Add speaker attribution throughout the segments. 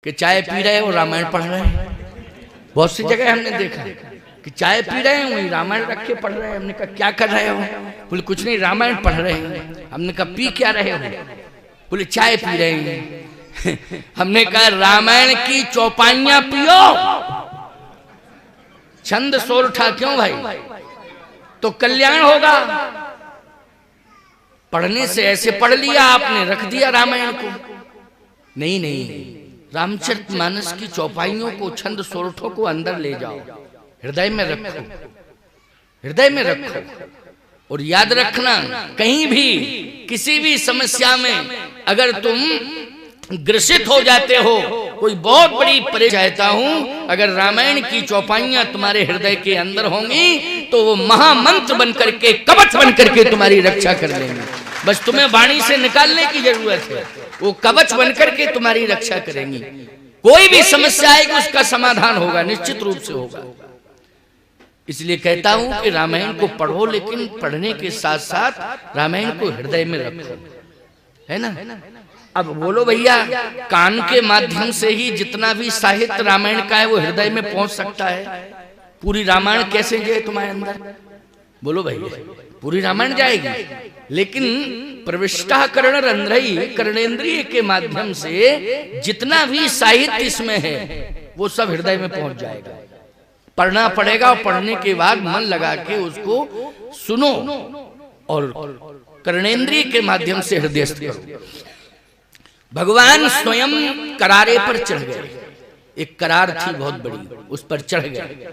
Speaker 1: कि चाय पी रहे हो रामायण पढ़ रहे हैं। बहुत सी जगह हमने देखा कि चाय पी रहे हैं वही रामायण रख के पढ़ रहे हैं। हमने कहा क्या कर रहे हो? बोले कुछ नहीं रामायण पढ़ रहे हैं। हमने कहा पी क्या रहे हो? बोले चाय पी रहे हैं। हमने कहा रामायण की चौपाइयां पियो, छंद सोरठा क्यों भाई? तो कल्याण होगा। पढ़ने से ऐसे पढ़ लिया आपने, रख दिया रामायण को। नहीं नहीं, रामचरितमानस की चौपाइयों को, छंद सोरठों को अंदर ले जाओ, हृदय में रखो, हृदय में रखो। और याद रखना, कहीं भी किसी भी समस्या में अगर तुम ग्रसित हो जाते हो, कोई बहुत बड़ी परेशानी, चाहता हूं अगर रामायण की चौपाइयां तुम्हारे हृदय के अंदर होंगी तो वो महामंत्र बन करके, कवच बन करके तुम्हारी रक्षा कर लेंगे। बस तुम्हें वाणी से निकालने की जरूरत है, वो कवच बन करके तुम्हारी रक्षा करेंगी। कोई भी समस्या आएगी उसका समाधान होगा, निश्चित रूप से होगा। इसलिए कहता हूं कि रामायण को पढ़ो, लेकिन पढ़ने के साथ साथ रामायण को हृदय में रखो, है ना। अब बोलो भैया, कान के माध्यम से ही जितना भी साहित्य रामायण का है वो हृदय में पहुंच सकता है। पूरी रामायण कैसे जाए तुम्हारे अंदर? बोलो भैया, पूरी रामायण जाएगी, लेकिन प्रविष्टा कर्ण रंध्रई, कर्णेंद्रिय के माध्यम से जितना भी साहित्य इसमें है वो सब हृदय में पहुंच जाएगा। पढ़ना पड़ेगा और पढ़ने के बाद मन लगा के उसको सुनो और कर्णेंद्रिय के माध्यम से हृदयस्थ करो। भगवान स्वयं करारे पर चढ़ गए। एक करार थी बहुत बड़ी, उस पर चढ़ गए।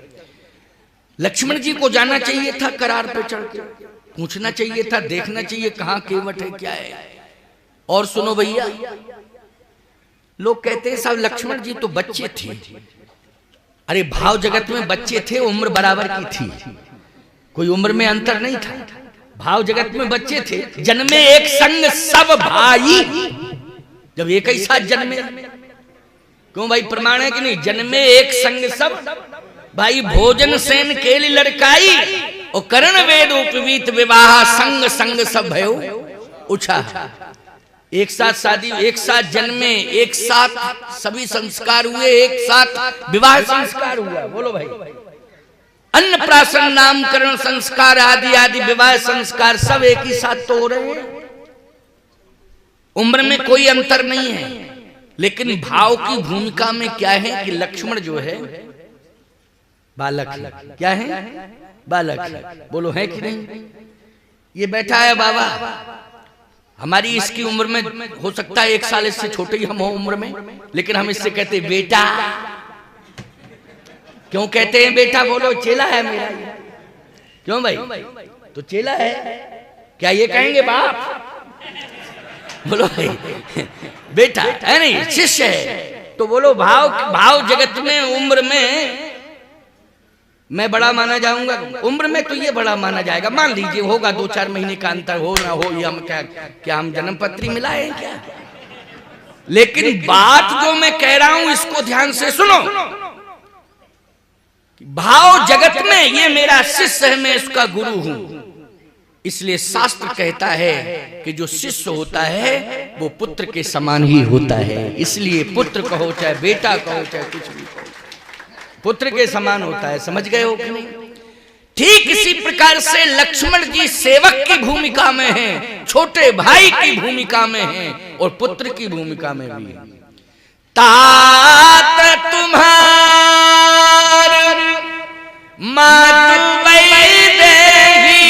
Speaker 1: लक्ष्मण जी को जाना चाहिए था करार पर चढ़ के, पूछना चाहिए था, देखना चाहिए कहाँ केवट है, क्या है। और सुनो भैया, लोग कहते हैं साहब लक्ष्मण जी तो बच्चे थे। अरे भाव जगत में बच्चे थे, उम्र बराबर की थी, कोई उम्र में अंतर नहीं था। भाव जगत में बच्चे थे। जन्मे एक संग सब भाई, जब एक ही साथ जन्मे, क्यों भाई? प्रमाण है कि नहीं? जन्मे एक संग सब भाई, भोजन सेन केली लड़काई और करण वेद उपवीत विवाह, संग संग सब भयो उछा। एक साथ शादी, एक साथ जन्मे, एक साथ सभी संस्कार हुए, एक साथ विवाह संस्कार हुआ। बोलो भाई, अन्नप्राशन नामकरण संस्कार आदि आदि विवाह संस्कार सब एक ही साथ तो हो रहे हैं। उम्र में कोई अंतर नहीं है, लेकिन भाव की भूमिका में क्या है कि लक्ष्मण जो है बालक है। क्या है? बालक है। बोलो है कि नहीं? ये बैठा है बाबा, हमारी इसकी उम्र में हो सकता है 1 साल इससे छोटे ही हम हो उम्र में, लेकिन हम इससे कहते हैं बेटा। क्यों कहते हैं बेटा? बोलो, चेला है मेरा। क्यों भाई? तो चेला है, क्या ये कहेंगे बाप? बोलो भाई, बेटा है नहीं, शिष्य है। तो बोलो भाव जगत में उम्र में मैं बड़ा माना जाऊंगा, उम्र में तो ये बड़ा माना जाएगा। मान लीजिए होगा 2-4 महीने का अंतर, हो ना हो, ये हम क्या हम जन्म पत्री मिलाए क्या? लेकिन बात जो मैं कह रहा हूं इसको ध्यान से सुनो। भाव जगत में ये मेरा शिष्य है, मैं इसका गुरु हूं। इसलिए शास्त्र कहता है कि जो शिष्य होता है वो पुत्र के समान ही होता है। इसलिए पुत्र कहो चाहे बेटा कहो चाहे कुछ भी कहो, पुत्र के समान होता है। समझ गए हो कि नहीं? ठीक इसी प्रकार से लक्ष्मण जी सेवक की भूमिका में हैं, छोटे भाई की भूमिका में हैं और पुत्र की भूमिका में भी हैं। तात तुम्हार मातु वैदेही,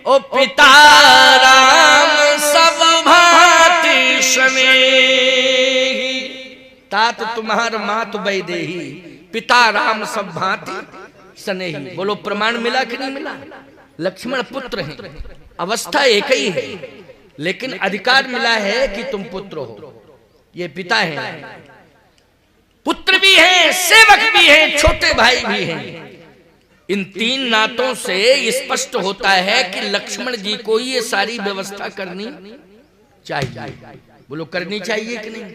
Speaker 1: ओ पिता राम सब भांति स्नेही। तात तुम्हार मातु वैदेही, पिता राम सब भांति स्नेही। बोलो प्रमाण मिला कि नहीं मिला? लक्ष्मण पुत्र हैं, अवस्था एक ही है, लेकिन अधिकार मिला है कि तुम पुत्र हो। ये पिता हैं, पुत्र भी हैं, सेवक भी हैं, छोटे भाई भी हैं। इन 3 नातों से स्पष्ट होता है कि लक्ष्मण जी को ये सारी व्यवस्था करनी चाहिए। बोलो करनी चाहिए कि नहीं?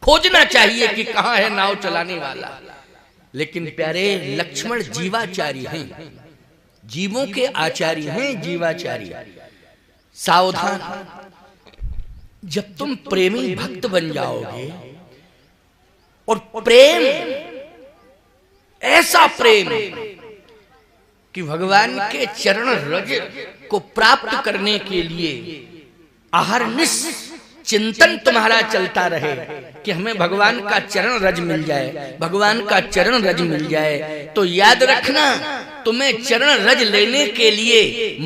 Speaker 1: खोजना चाहिए कि कहां है नाव चलाने वाला। लेकिन प्यारे लक्ष्मण जीवाचारी हैं, जीवों के आचार्य हैं जीवाचार्य। सावधान, जब तुम प्रेमी भक्त बन जाओगे और प्रेम ऐसा प्रेम कि भगवान के चरण रज को प्राप्त करने के लिए अहरनिश चिंतन तुम्हारा चलता रहे कि हमें भगवान का चरण रज मिल जाए, भगवान का चरण रज मिल जाए, तो याद रखना तुम्हें चरण रज लेने के लिए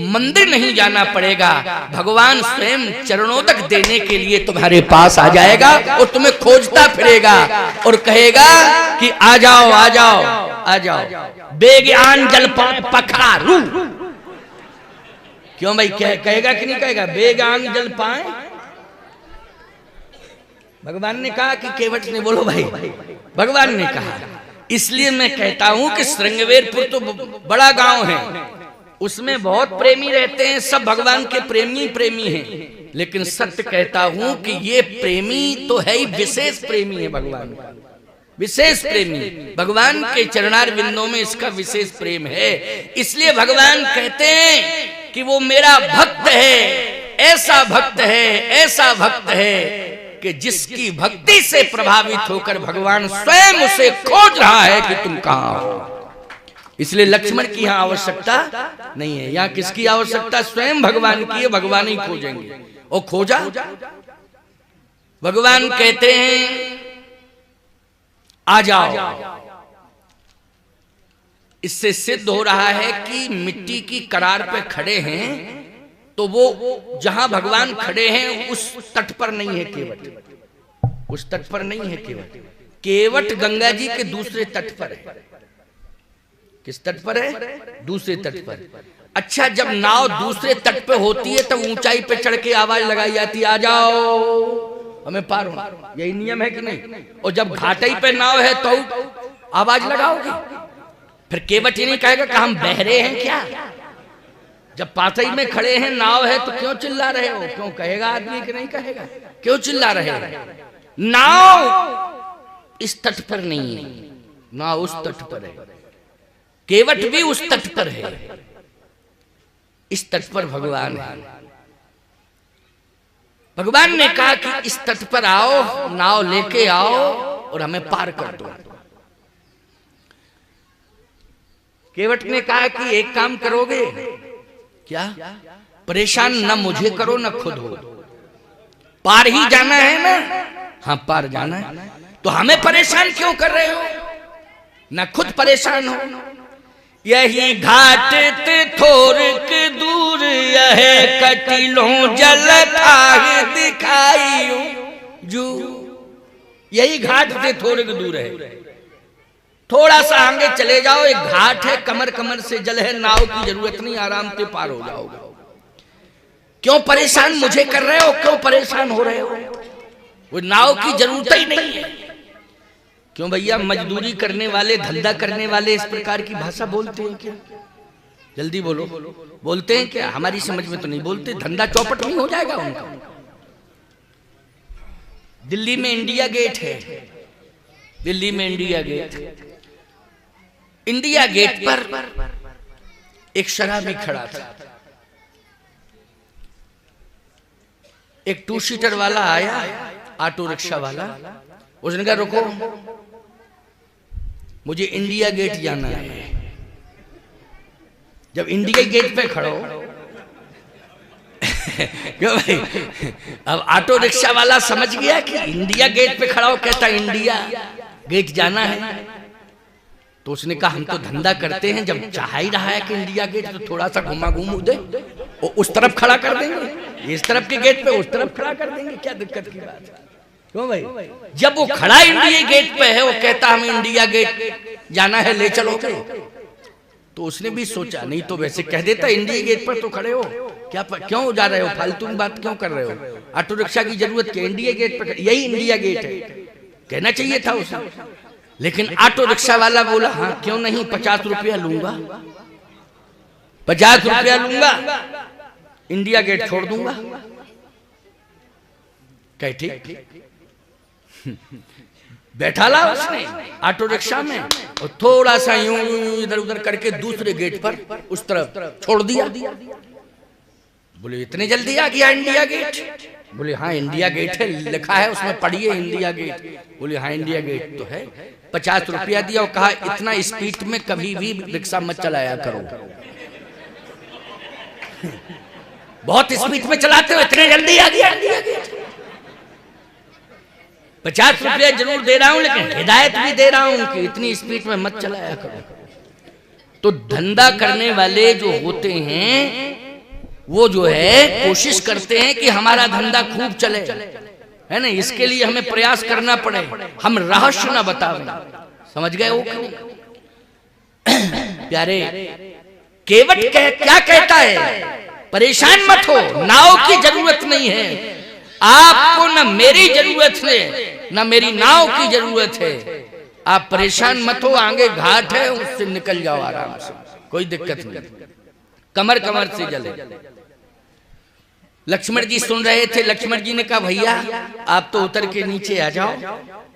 Speaker 1: मंदिर नहीं जाना पड़ेगा, भगवान स्वयं चरणोदक देने के लिए तुम्हारे पास आ जाएगा और तुम्हें खोजता फिरेगा और कहेगा कि आ जाओ आ जाओ आ जाओ, बेज्ञान जल पखारू। क्यों भाई, कहेगा कि नहीं कहेगा? बेज्ञान जल पाए। भगवान ने कहा कि केवट ने? बोलो भाई, भगवान ने कहा। इसलिए मैं कहता हूं कि श्रृंगवेरपुर तो बड़ा गांव है, उसमें बहुत प्रेमी रहते हैं, सब भगवान के प्रेमी प्रेमी हैं, लेकिन सत्य कहता हूं कि ये प्रेमी तो है ही विशेष प्रेमी है, भगवान का विशेष प्रेमी, भगवान के चरणार बिंदों में इसका विशेष प्रेम है। इसलिए भगवान कहते हैं कि वो मेरा भक्त है, ऐसा भक्त है, ऐसा भक्त है कि जिसकी भक्ति से प्रभावित होकर भगवान स्वयं उसे खोज रहा है कि तुम कहां हो। इसलिए लक्ष्मण की यहां आवश्यकता नहीं है, यहां किसकी आवश्यकता? स्वयं भगवान की है, भगवान ही खोजेंगे। और खोजा, भगवान कहते हैं आ जाओ। इससे सिद्ध हो रहा है कि मिट्टी की करार पे खड़े हैं, तो वो जहां भगवान खड़े हैं उस तट पर नहीं है केवट, उस तट पर नहीं है केवट, केवट गंगा जी के दूसरे तट पर है। किस तट पर है? दूसरे तट पर। अच्छा, जब नाव दूसरे तट पे होती है तब ऊंचाई पे चढ़ के आवाज लगाई जाती है आ जाओ हमें पार होना, यही नियम है कि नहीं? और जब घाटी पे नाव है तो आवाज लगाओगे? फिर केवट ये नहीं कहेगा कि हम बहरे हैं क्या? जब पाथई में खड़े हैं, नाव है, तो क्यों चिल्ला रहे हो? क्यों कहेगा आदमी कि नहीं कहेगा? क्यों चिल्ला रहे हो? नाव इस तट पर नहीं है, नाव उस तट पर है, केवट भी उस तट पर है, इस तट पर भगवान है। भगवान ने कहा कि इस तट पर आओ, नाव लेके आओ और हमें पार कर दो। केवट ने कहा कि एक काम करोगे क्या? परेशान न मुझे करो न खुद हो, पार ही जाना है ना? हाँ पार जाना है, तो हमें परेशान क्यों कर रहे हो? न खुद परेशान हो। यही घाट ते थोड़क दूर, यह कटिलों जल आगे दिखाई जू। यही घाट से थोड़क दूर है, थोड़ा सा आगे चले जाओ, एक घाट है, कमर कमर से जल है, नाव की जरूरत नहीं, आराम से पार हो जाओगे। क्यों परेशान मुझे कर रहे हो? क्यों परेशान हो रहे हो? वो नाव की जरूरत ही नहीं है। क्यों भैया, मजदूरी करने वाले, धंधा करने वाले इस प्रकार की भाषा बोलते हैं क्या? जल्दी बोलो, बोलते हैं क्या? हमारी समझ में तो नहीं बोलते। धंधा चौपट नहीं हो जाएगा उनका? दिल्ली में इंडिया गेट है, दिल्ली में इंडिया गेट, इंडिया गेट पर एक शराबी खड़ा था। एक 2 सीटर वाला आया, ऑटो रिक्शा वाला, उसने कहा रुको, मुझे इंडिया गेट जाना है। जब इंडिया गेट पे खड़ो क्यों भाई, अब ऑटो रिक्शा वाला समझ गया कि इंडिया गेट पे खड़ा हो, कहता इंडिया गेट जाना है। तो उसने कहा हम तो धंधा करते हैं, जब चाह ही रहा है कि इंडिया गेट, तो थोड़ा सा घुमा घूम दे, और उस तरफ खड़ा कर देंगे, इस तरफ के गेट पे उस तरफ खड़ा कर देंगे, क्या दिक्कत की बात है? क्यों भाई, जब वो खड़ा इंडिया गेट पे है, वो कहता हमें इंडिया गेट जाना है, ले चलोगे? तो उसने भी सोचा, नहीं तो वैसे कह देता इंडिया गेट पर तो खड़े हो, क्या क्यों जा रहे हो, फालतू की बात क्यों कर रहे हो? ऑटो रिक्शा की जरूरत क्या? इंडिया गेट पर, यही इंडिया गेट है, कहना चाहिए था उसे। लेकिन ऑटो रिक्शा वाला बोला हाँ क्यों नहीं, 50 रुपया लूंगा, 50 रुपया लूंगा, इंडिया गेट छोड़ दूंगा। कहे ठीक। बैठा ला उसने ऑटो रिक्शा में और थोड़ा सा यूं इधर उधर करके दूसरे गेट पर उस तरफ छोड़ दिया। बोले इतने जल्दी आ गया इंडिया गेट? बोले हाँ इंडिया गेट है, लिखा है उसमें, पढ़िए इंडिया गेट। बोले हाँ इंडिया गेट तो है। 50 रुपया दिया और कहा इतना स्पीड में कभी भी रिक्शा मत चलाया करो, बहुत स्पीड में चलाते हो, इतने जल्दी आ गया इंडिया गेट। 50 रुपया जरूर दे रहा हूं लेकिन हिदायत भी दे रहा हूं कि इतनी स्पीड में मत चलाया करो। तो धंधा करने वाले जो होते हैं वो जो है कोशिश करते हैं कि हमारा धंधा खूब चले, है ना, इसके लिए हमें प्रयास करना पड़े, हम रहस्य न बतावें। समझ गए वो? प्यारे, केवट क्या कहता है? परेशान मत हो, नाव की जरूरत नहीं है आपको, न मेरी जरूरत है न मेरी नाव की जरूरत है। आप परेशान मत हो, आगे घाट है उससे निकल जाओ आराम से, कोई दिक्कत नहीं, कमर कमर से जले। लक्ष्मण जी सुन रहे थे। लक्ष्मण जी ने कहा भैया आप तो उतर के नीचे आ जाओ,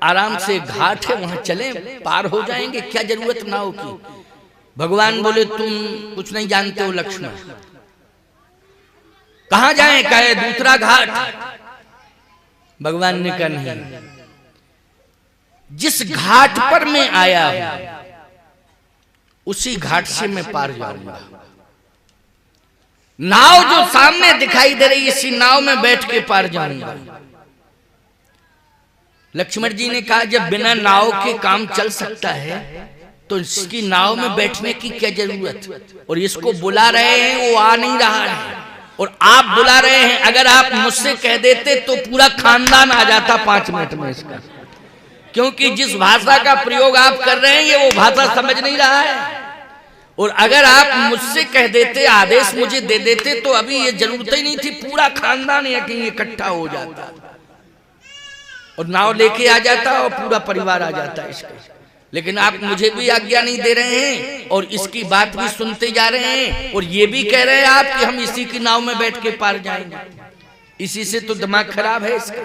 Speaker 1: आराम से घाट है वहां चले, पार हो जाएंगे, क्या जरूरत नाव की। भगवान बोले तुम कुछ नहीं जानते हो लक्ष्मण, कहां जाएं? कहे दूसरा घाट। भगवान ने कहा नहीं, जिस घाट पर मैं आया हूं उसी घाट से मैं पार जाऊंगा। नाव जो सामने दिखाई दे रही इसी नाव में बैठ के पार जाऊंगा। लक्ष्मण जी ने कहा जब बिना नाव के काम चल सकता है तो इसकी नाव में बैठने की क्या जरूरत? और इसको बुला रहे हैं वो आ नहीं रहा है और आप बुला रहे हैं। अगर आप मुझसे कह देते तो पूरा खानदान आ जाता 5 मिनट में इसका, क्योंकि जिस भाषा का प्रयोग आप कर रहे हैं ये वो भाषा समझ नहीं रहा है। और अगर आप मुझसे कह देते, आदेश मुझे दे देते तो अभी ये जरूरत ही नहीं थी, पूरा खानदान कहीं इकट्ठा हो जाता और नाव लेके आ जाता और पूरा परिवार आ जाता इसका। लेकिन आप मुझे भी आज्ञा नहीं दे रहे हैं और इसकी बात भी सुनते जा रहे हैं और ये भी कह रहे हैं आप कि हम इसी की नाव में बैठ के पार जाएंगे। इसी से तो दिमाग खराब है इसका।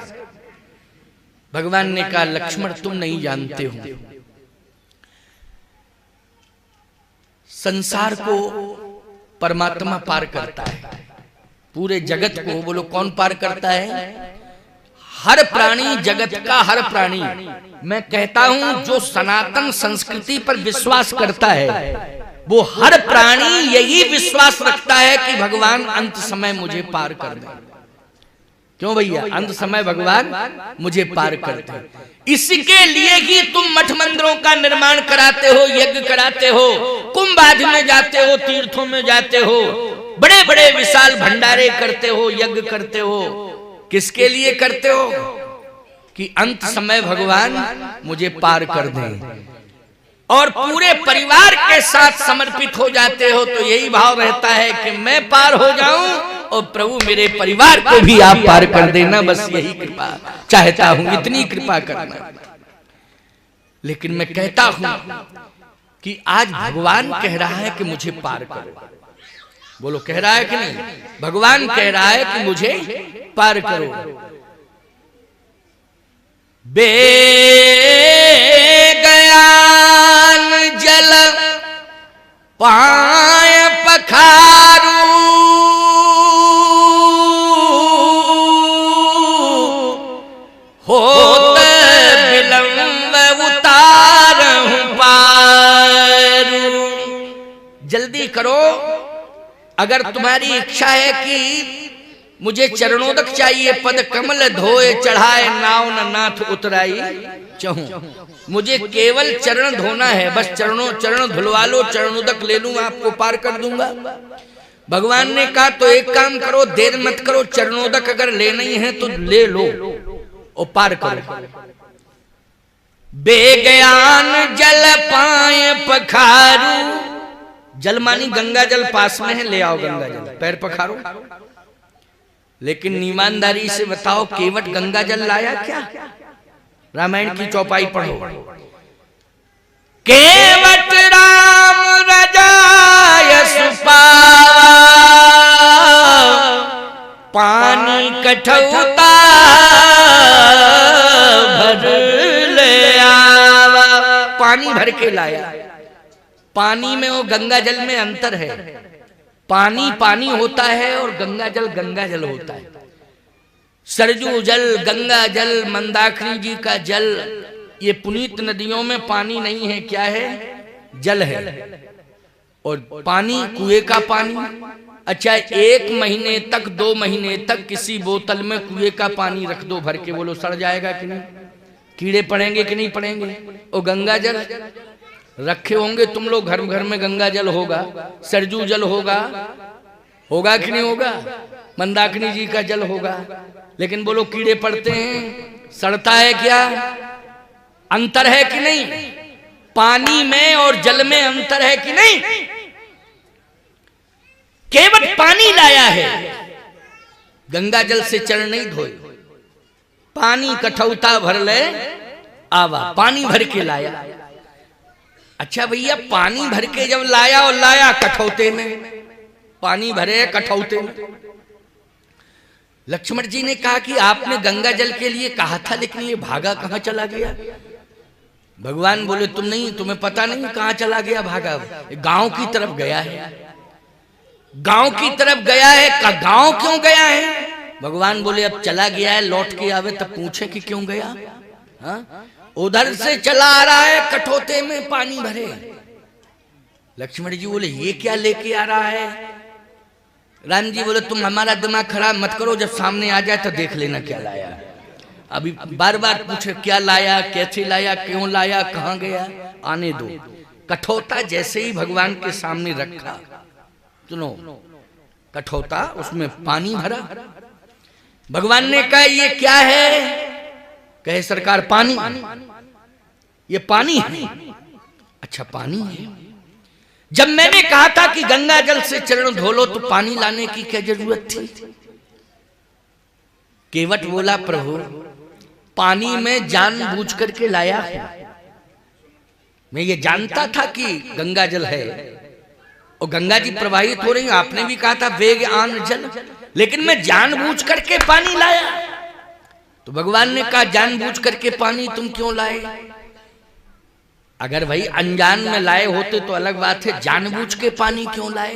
Speaker 1: भगवान ने कहा लक्ष्मण तुम नहीं जानते हो, संसार को परमात्मा पार करता है, पूरे जगत को। बोलो कौन पार करता है? हर प्राणी, जगत का हर प्राणी। मैं कहता हूं जो सनातन संस्कृति पर विश्वास करता है वो हर प्राणी यही विश्वास रखता है कि भगवान अंत समय मुझे पार कर दे। क्यों भैया? अंत समय भगवान मुझे पार करते हैं। इसके लिए ही तुम मठ मंदिरों का निर्माण कराते हो, यज्ञ कराते हो, कुंभ आदि में जाते हो, तीर्थों में जाते हो, बड़े बड़े विशाल भंडारे करते हो, यज्ञ करते हो। किसके लिए करते हो? कि अंत समय भगवान मुझे पार कर दें। और पूरे परिवार के साथ समर्पित हो जाते हो तो यही भाव रहता है कि मैं पार हो जाऊं और प्रभु मेरे परिवार को भी आप पार कर देना, बस यही कृपा चाहता हूं, इतनी कृपा करना। लेकिन मैं कहता हूं कि आज भगवान कह रहा है कि मुझे पार करो। बोलो कह रहा है कि नहीं? भगवान कह रहा है कि मुझे पार करो। बेगयान जल पाय पखारू, होत विलंब उतारहूं पारू। जल्दी करो, अगर तुम्हारी इच्छा है कि मुझे चरणोदक चाहिए, पद कमल धोए चढ़ाए नाव न नाथ उतराई चहूं। मुझे केवल चरण धोना है, बस चरण धुलवा लो, चरणोदक ले लूं, आपको पार कर दूंगा। भगवान ने कहा तो एक काम करो, देर मत करो, चरणोदक अगर लेना ही है तो ले लो और पार करो। बेगयान जल पाए पखारू, जल मानी गंगा जल पास में है, ले आओ गंगा जल, पैर पखारो। लेकिन ईमानदारी से बताओ केवट गंगा जल लाया क्या? रामायण की चौपाई पढ़ो। केवट राम रजाय सुपावा, पानी कठौता भर ले आ। पानी भर के लाया। पानी में और गंगा जल में अंतर है। पानी पानी होता है और गंगा जल होता है। सरजू जल, गंगा जल, मंदाकिनी जी का जल, ये पुनीत नदियों में पानी नहीं है, क्या है? जल है। और पानी कुएं का पानी, अच्छा 1 महीने तक 2 महीने तक किसी बोतल में कुएं का पानी रख दो भर के, बोलो सड़ जाएगा कि नहीं? कीड़े पड़ेंगे कि नहीं पड़ेंगे? और गंगा जल रखे होंगे तुम लोग, घर घर में गंगा जल होगा, सरजू जल होगा कि नहीं होगा? मंदाकिनी जी का जल होगा, लेकिन बोलो कीड़े पड़ते हैं, सड़ता है क्या? अंतर है कि नहीं? पानी में और जल में अंतर है कि नहीं? केवल पानी लाया है, गंगा जल से चरण नहीं धोए। पानी कठौता भर ले आवा, पानी भर के लाया। अच्छा भैया, पानी भर के जब लाया और लाया कठौते में, पानी भरे कठौते में। लक्ष्मण जी ने कहा कि आपने गंगा जल के लिए कहा था, लेकिन ये भागा कहां चला गया? भगवान बोले तुम नहीं, तुम्हें पता नहीं कहां चला गया भागा? गांव की तरफ गया है। गांव की तरफ गया है। गांव क्यों गया है? भगवान बोले अब चला गया है, लौट के आवे तब पूछे कि क्यों गया। हाँ? उधर से चला आ रहा है, कठौते में पानी भरे। लक्ष्मण जी बोले ये क्या लेके आ रहा है? राम जी बोले तुम हमारा दिमाग खराब मत करो, जब सामने आ जाए तो देख लेना क्या लाया। अभी बार बार पूछे क्या लाया, कैसे लाया, क्यों लाया, कहां गया, आने दो। कठौता जैसे ही भगवान के सामने रखा, सुनो, कठौता उसमें पानी भरा। भगवान ने कहा ये क्या है? कहे सरकार पानी। ये पानी है? अच्छा पानी है। जब मैंने कहा था कि गंगा जल से चरण धो लो तो पानी लाने की क्या जरूरत थी? केवट बोला प्रभु पानी में जानबूझ करके लाया है। मैं ये जानता था कि गंगा जल है और गंगा जी प्रवाहित हो रही, आपने भी कहा था वेग आन जल, लेकिन मैं जानबूझ करके पानी लाया। तो भगवान ने कहा जानबूझ करके पानी तुम क्यों लाए? अगर भाई अनजान में लाए होते तो अलग बात है, जानबूझ के पानी क्यों लाए?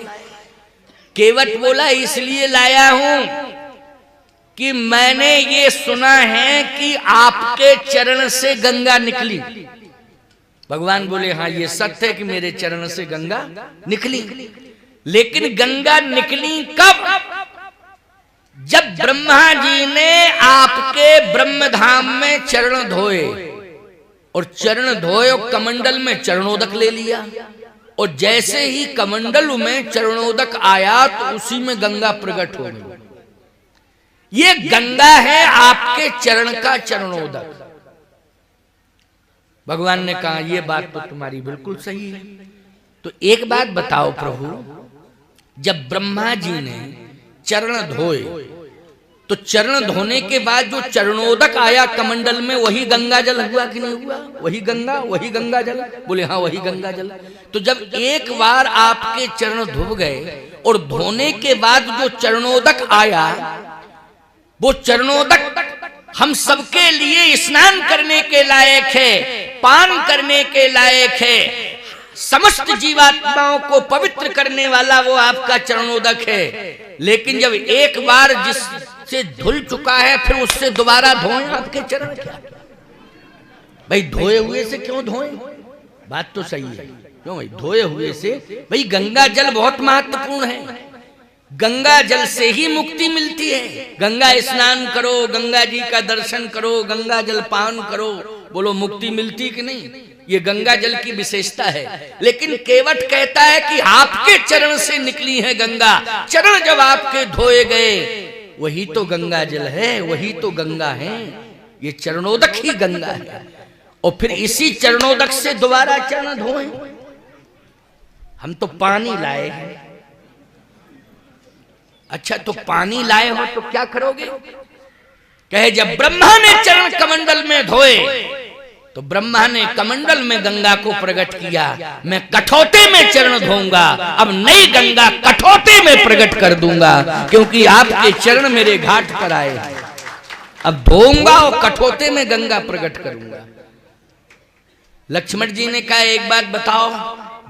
Speaker 1: केवट बोला इसलिए लाया हूं कि मैंने ये सुना है कि आपके चरण से गंगा निकली। भगवान बोले हाँ ये सत्य है कि मेरे चरण से गंगा निकली, लेकिन गंगा निकली कब? जब ब्रह्मा जी ने आपके ब्रह्मधाम में चरण धोए, और चरण धोए और कमंडल में चरणोदक ले लिया, और जैसे ही कमंडल में चरणोदक आया तो उसी में गंगा प्रकट हो गई। ये गंगा है आपके चरण का चरणोदक। भगवान ने कहा ये बात तो तुम्हारी बिल्कुल सही है। तो एक बात बताओ प्रभु, जब ब्रह्मा जी ने चरण धोए तो चरण धोने के बाद जो चरणोदक आया कमंडल में वही गंगा जल हुआ कि नहीं हुआ? वही गंगा जल। बोले हाँ वही गंगा जल। तो जब एक बार आपके चरण धो गए और धोने के बाद जो चरणोदक आया, वो चरणोदक हम सबके लिए स्नान करने के लायक है, पान करने के लायक है, समस्त जीवात्माओं को पवित्र करने वाला वो आपका चरणोदक है। लेकिन जब एक बार जिससे धुल चुका है फिर उससे दोबारा धोएं आपके चरण? क्या भाई धोए हुए से क्यों धोएं? बात तो सही है, क्यों भाई धोए हुए से? भाई गंगा जल बहुत महत्वपूर्ण है, गंगा जल से ही मुक्ति मिलती है। गंगा स्नान करो, गंगा जी का दर्शन करो, गंगा जल पान करो, बोलो मुक्ति मिलती कि नहीं? ये गंगा जल की विशेषता है। लेकिन केवट कहता है कि आपके चरण से निकली है गंगा, चरण जब आपके धोए गए वही तो गंगा जल है, वही तो गंगा है, ये चरणोदक ही गंगा है। और फिर इसी चरणोदक से दोबारा चरण धोए। हम तो पानी लाए हैं। अच्छा तो पानी लाए हो तो क्या करोगे? कहे जब ब्रह्मा ने चरण कमंडल में धोए तो ब्रह्मा ने कमंडल में गंगा को प्रकट किया, मैं कठौते में चरण धोऊंगा, अब नई गंगा कठौते में प्रकट कर दूंगा, क्योंकि आपके चरण मेरे घाट पर आए। अब धोऊंगा और कठौते में गंगा प्रकट करूंगा। लक्ष्मण जी ने कहा एक बात बताओ,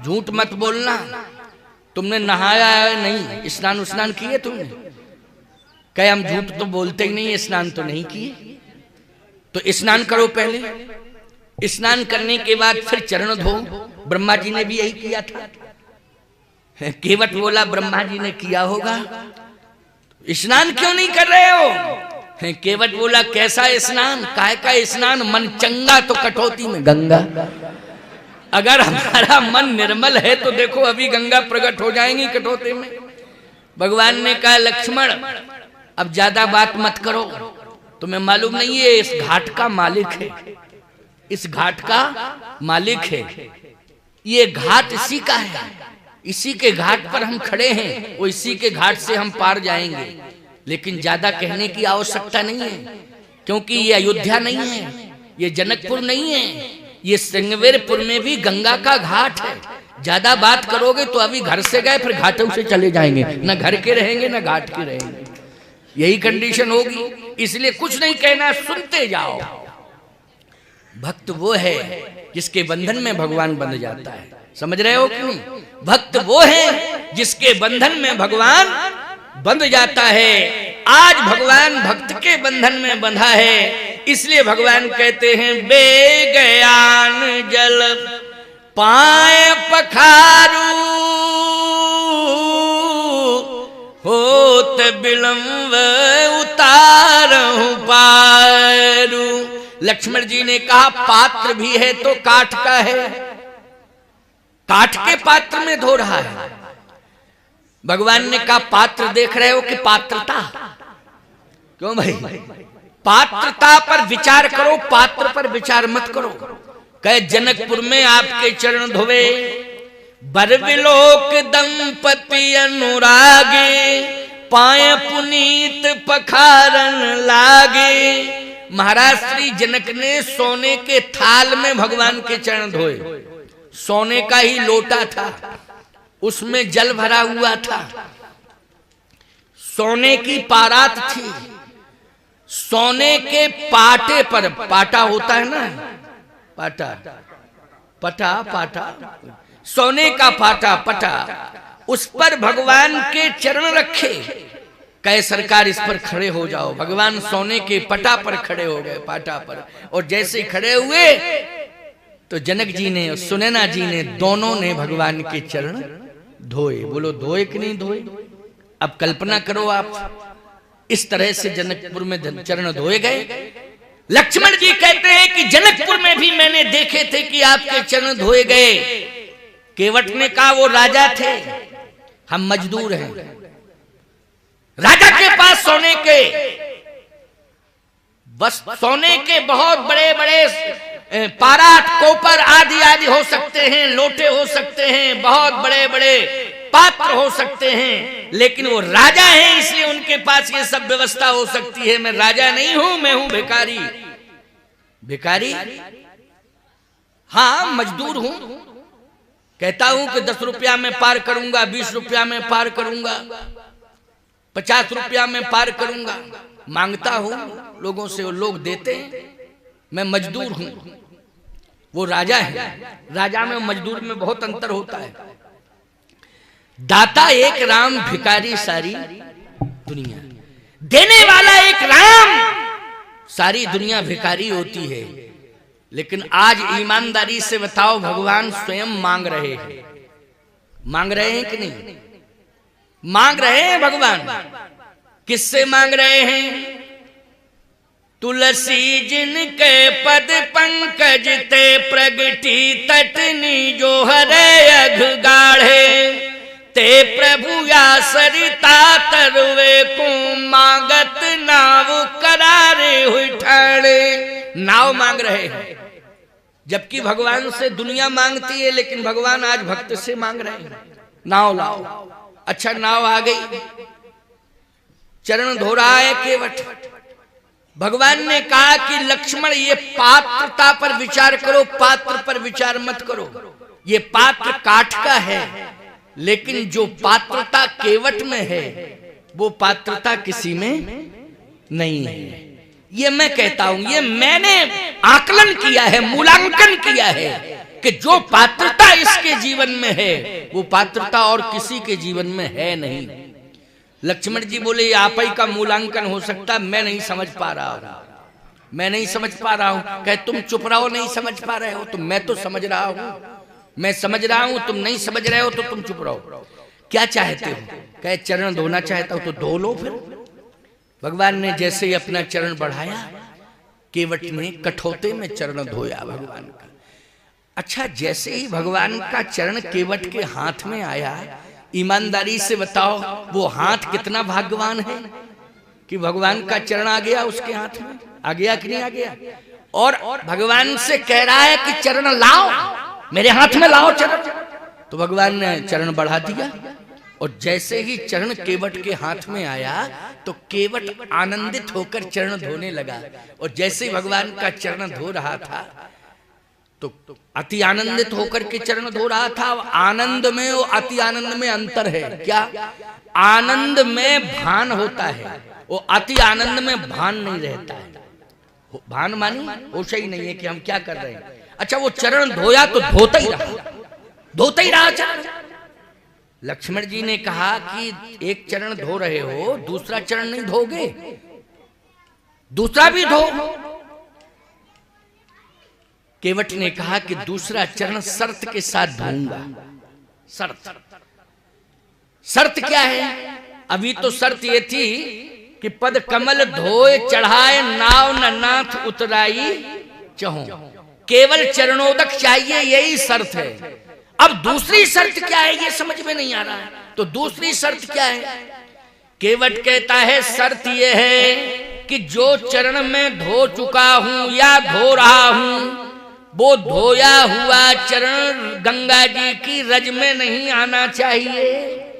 Speaker 1: झूठ मत बोलना, तुमने नहाया है नहीं, स्नान उस्नान किए तुमने? कहे हम झूठ तो बोलते ही नहीं, स्नान तो नहीं किए। तो स्नान करो पहले, स्नान करने के बाद फिर चरण धो। ब्रह्मा जी ने भी यही किया था। केवट बोला ब्रह्मा जी ने किया होगा, स्नान क्यों नहीं कर रहे हो? केवट बोला कैसा स्नान, काय का स्नान, मन चंगा तो कटौती में गंगा। अगर हमारा मन निर्मल है तो देखो अभी गंगा प्रकट हो जाएंगी कटौती में। भगवान ने कहा लक्ष्मण अब ज्यादा बात मत करो, तुम्हें मालूम नहीं है इस घाट का मालिक है, इस घाट का मालिक है, ये घाट इसी का है, इसी के घाट पर हम खड़े हैं, वो इसी के घाट से हम पार जाएंगे। लेकिन ज्यादा कहने की आवश्यकता नहीं है, क्योंकि ये अयोध्या नहीं है, ये जनकपुर नहीं है, ये सिंगवेरपुर में भी गंगा का घाट है। ज्यादा बात करोगे तो अभी घर से गए फिर घाटों से चले जाएंगे, न घर के रहेंगे न घाट के रहेंगे, यही कंडीशन होगी। इसलिए कुछ नहीं कहना, सुनते जाओ। भक्त वो है जिसके बंधन में भगवान बंध जाता है, समझ रहे हो क्यों? भक्त वो है जिसके बंधन में भगवान बंध जाता है। आज भगवान भक्त के बंधन में बंधा है, इसलिए भगवान कहते हैं बेगयान जल पाए पखारू, होत विलंब उतारहु पारू। लक्ष्मण जी ने कहा पात्र भी है तो काठ का है, काठ के पात्र में धो रहा है। भगवान ने कहा पात्र देख रहे हो कि पात्रता? क्यों भाई? पात्रता पर विचार करो, पात्र पर विचार मत करो। कहे जनकपुर में आपके चरण धोवे, बरविलोक दंपति अनुरागे, पाए पुनीत पखारन लागे। महाराज श्री जनक ने सोने के थाल में भगवान के चरण धोए, सोने का ही लोटा था, उसमें जल भरा हुआ था, सोने की पारात थी, सोने के पाटे पर, पाटा होता है ना, पाटा, पटा, पाटा, सोने का पाटा, पटा, उस पर भगवान के चरण रखे। कहे सरकार इस पर खड़े हो जाओ। भगवान सोने के पटा पर खड़े हो गए, पाटा पर, और जैसे खड़े हुए तो जनक जी ने और सुनैना जी ने दोनों ने भगवान के चरण धोए। बोलो धोए कि नहीं धोए? अब कल्पना करो आप, इस तरह से जनकपुर में चरण धोए गए। लक्ष्मण जी कहते हैं कि जनकपुर में भी मैंने देखे थे कि आपके चरण धोए गए। केवट ने कहा वो राजा थे, हम मजदूर हैं। राजा के पास सोने के, बस सोने के बहुत बड़े बड़े पारात, कोपर आदि आदि हो सकते हैं, लोटे हो सकते हैं, बहुत बड़े बड़े पात्र हो सकते हैं, लेकिन वो राजा हैं इसलिए उनके पास ये सब व्यवस्था हो सकती है। मैं राजा नहीं हूं, मैं हूं भिखारी। भिखारी? हाँ मजदूर हूं, कहता हूं कि 10 रुपया में पार करूंगा, 20 रुपया में पार करूंगा, 50 रुपया में पार करूंगा, मांगता हूं लोगों से, वो लोग देते हैं, मैं मजदूर हूं। वो राजा है, राजा में मजदूर में बहुत अंतर होता है। दाता एक राम, भिखारी सारी दुनिया। देने वाला एक राम, सारी दुनिया भिखारी होती है। लेकिन आज ईमानदारी से बताओ, भगवान स्वयं मांग रहे हैं, मांग रहे हैं कि नहीं? मांग रहे हैं भगवान। किससे मांग रहे हैं? तुलसी जिनके पद पंकज ते प्रगटी तटनी जो हरे अघ गाढ़े, ते प्रभु या सरिता तरवे को मांगत नाव करारे हुई ठाणे। नाव मांग रहे हैं, जबकि भगवान से दुनिया मांगती है, लेकिन भगवान आज भक्त से मांग रहे हैं नाव लाओ। अच्छा नाव आ गई, चरण धो रहा है केवट। भगवान ने कहा कि लक्ष्मण ये पात्रता पर विचार करो, पात्र पर विचार मत करो। ये पात्र काठ का है, लेकिन जो पात्रता केवट में है वो पात्रता किसी में नहीं है। ये मैं कहता हूं, ये मैंने आकलन किया है, मूल्यांकन किया है कि जो पात्रता इसके जीवन में है वो पात्रता और किसी के जीवन में है नहीं। लक्ष्मण जी बोले ये आप ही का मूल्यांकन हो सकता, मैं नहीं समझ पा रहा हूं, मैं नहीं समझ पा रहा हूं। कहे तुम चुप रहो, नहीं समझ पा रहे हो तो मैं तो समझ रहा हूं, मैं समझ रहा हूं, तुम नहीं समझ रहे हो तो तुम चुप रहो। क्या चाहते हो? कहे चरण धोना चाहता हूं तो धो लो फिर। भगवान ने जैसे ही अपना चरण बढ़ाया, केवट ने कठौते में चरण धोया भगवान का। अच्छा, जैसे ही भगवान का चरण केवट के हाथ में आया, ईमानदारी से बताओ वो हाथ कितना भाग्यवान है कि भगवान का चरण आ गया उसके हाथ में। आ गया कि नहीं आ गया? और भगवान से कह रहा है कि चरण लाओ, मेरे हाथ में लाओ चरण। तो भगवान ने चरण बढ़ा दिया और जैसे ही चरण केवट के हाथ में आया तो केवट आनंदित होकर चरण धोने लगा। और जैसे ही भगवान का चरण धो रहा था तो अति आनंदित होकर के चरण धो रहा था। आनंद में और अति आनंद में अंतर है। क्या? आनंद में भान होता है, वो अति आनंद में भान नहीं रहता है। भान मानी होश ही नहीं है कि हम क्या कर रहे हैं। अच्छा, वो चरण धोया तो धोता ही रहा, धोता ही रहा चरण। लक्ष्मण जी ने कहा कि एक चरण धो रहे हो, दूसरा चरण नहीं धोगे? दूसरा भी धो। केवट ने कहा कि दूसरा चरण शर्त के साथ धोऊंगा। शर्त, शर्त क्या है? अभी तो शर्त ये थी कि पद कमल धोए चढ़ाए नाव न नाथ उतराई चहु, केवल चरणोदक चाहिए, यही शर्त है। अब दूसरी शर्त क्या है ये समझ में नहीं आ रहा है। तो दूसरी शर्त क्या है? केवट कहता है शर्त यह है कि जो चरण में धो चुका हूं या धो रहा हूं, वो धोया हुआ चरण गंगा जी की रज में नहीं आना चाहिए।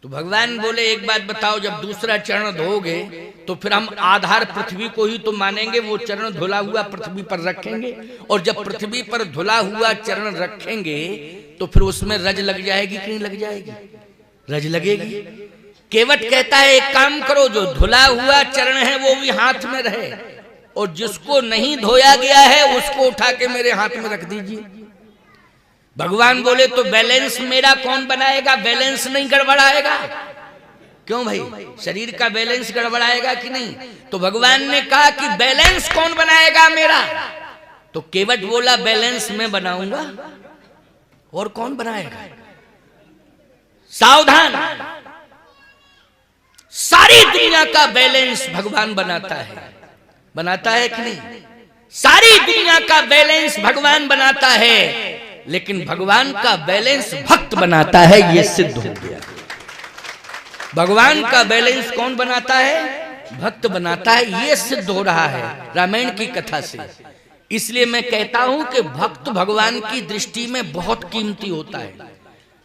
Speaker 1: तो भगवान बोले एक बात बताओ, जब दूसरा चरण धोगे तो फिर हम आधार पृथ्वी को ही तो मानेंगे, वो चरण धुला हुआ पृथ्वी पर रखेंगे। और जब पृथ्वी पर धुला हुआ चरण रखेंगे तो फिर उसमें रज लग जाएगी कि नहीं लग जाएगी? रज लगेगी। केवट कहता है एक काम करो, जो धुला हुआ चरण है वो भी हाथ में रहे और जिसको नहीं धोया गया है उसको उठा के मेरे हाथ में रख दीजिए। भगवान बोले तो बैलेंस मेरा कौन बनाएगा? बैलेंस नहीं गड़बड़ाएगा? क्यों भाई, शरीर का बैलेंस गड़बड़ाएगा कि नहीं? तो भगवान ने कहा कि बैलेंस कौन बनाएगा मेरा? तो केवट बोला बैलेंस मैं बनाऊंगा, और कौन बनाएगा? सावधान, सारी दुनिया का बैलेंस भगवान बनाता है। बनाता है कि नहीं? सारी दुनिया का बैलेंस भगवान बनाता है, लेकिन भगवान का बैलेंस भक्त बनाता है, ये सिद्ध हो गया। भगवान का बैलेंस कौन बनाता है? भक्त बनाता है, ये सिद्ध हो रहा है रामायण की कथा से। इसलिए मैं कहता हूं कि भक्त भगवान की दृष्टि में बहुत कीमती होता है।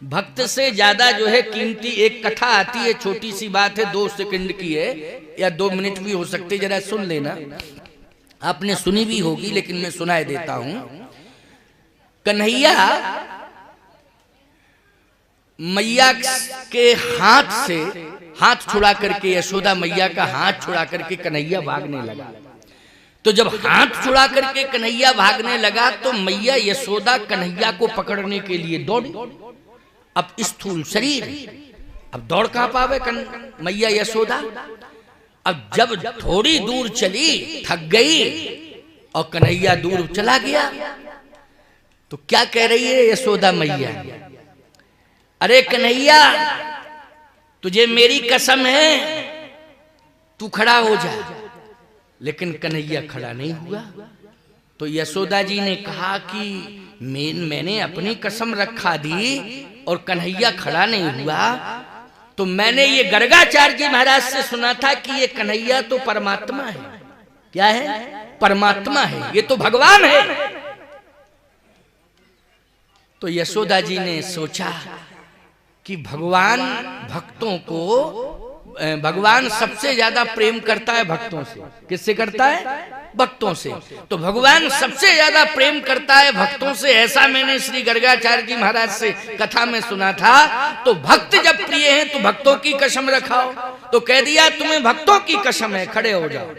Speaker 1: भक्त से ज्यादा जो है कीमती एक कथा आती है, छोटी सी बात है, 2 सेकंड की है या 2 मिनट भी हो सकते, जरा सुन लेना। आपने सुनी भी होगी लेकिन मैं सुनाए देता हूं। कन्हैया मैया के हाथ से हाथ छुड़ा करके, यशोदा मैया का हाथ छुड़ा करके कन्हैया भागने लगा। तो जब हाथ छुड़ा करके कन्हैया भागने लगा तो मैया यशोदा कन्हैया को पकड़ने के लिए दौड़ी। अब स्थूल शरीर, अब दौड़ कहां पावे मैया यशोदा। अब जब थोड़ी दूर चली, थक गई और कन्हैया दूर चला गया, तो क्या कह रही है यशोदा मैया? अरे कन्हैया, तुझे मेरी कसम है, तू खड़ा हो जा। लेकिन कन्हैया खड़ा नहीं हुआ। तो यशोदा जी ने कहा कि मैंने अपनी कसम रखा दी और कन्हैया खड़ा नहीं हुआ, तो मैंने ये गर्गाचार्य जी महाराज से सुना था कि ये कन्हैया तो परमात्मा है। क्या है? परमात्मा है, ये तो भगवान है। तो यशोदा जी ने सोचा कि भगवान भक्तों को भगवान सबसे ज्यादा प्रेम करता है भक्तों से। किससे करता है? भक्तों से। तो भगवान सबसे ज्यादा प्रेम करता है भक्तों से, ऐसा मैंने श्री गर्गाचार्य जी महाराज से कथा में सुना था। तो भक्त जब प्रिय हैं तो भक्तों की कसम रखाओ। तो कह दिया तुम्हें भक्तों की कसम है, खड़े हो जाओ।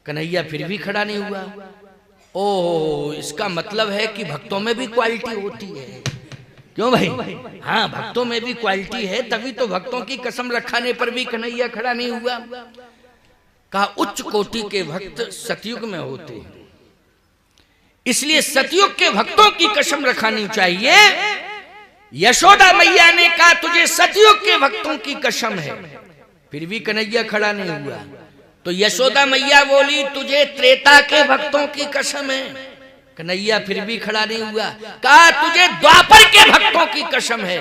Speaker 1: कन्हैया फिर भी खड़ा नहीं हुआ। ओ, इसका मतलब है कि भक्तों में भी क्वालिटी होती है। क्यों भाई? हाँ, भक्तों में भी क्वालिटी है, तभी तो भक्तों की कसम रखाने पर भी कन्हैया खड़ा नहीं हुआ। कहा उच्च कोटि के भक्त सतयुग में होते हैं, इसलिए सतयुग के भक्तों की कसम रखानी चाहिए। यशोदा मैया ने कहा तुझे सतयुग के भक्तों की कसम है, फिर भी कन्हैया खड़ा नहीं हुआ। तो यशोदा मैया बोली तुझे त्रेता के भक्तों की कसम है, कन्हैया फिर भी खड़ा नहीं हुआ। कहा तुझे द्वापर के भक्तों की कसम है,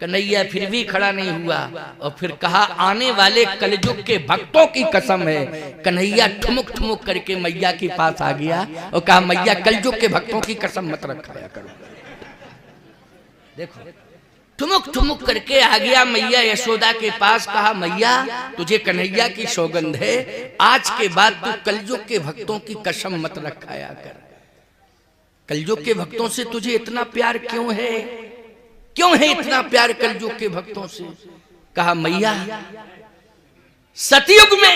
Speaker 1: कन्हैया फिर भी खड़ा नहीं हुआ। और फिर कहा आने वाले कलयुग के भक्तों की कसम है। कन्हैया ठुमुक ठुमुक करके मैया के पास आ गया और कहा मैया कलयुग के भक्तों की कसम मत रखाया करो। देखो, ठुमुक ठुमुक करके आ गया मैया यशोदा के पास। कहा मैया तुझे कन्हैया की सौगंध है, आज के बाद तू कलयुग के भक्तों की कसम मत रखाया कर। कलयुग के भक्तों से तुझे इतना प्यार क्यों है? क्यों है इतना प्यार कलयुग के भक्तों से? कहा मैया सतयुग में,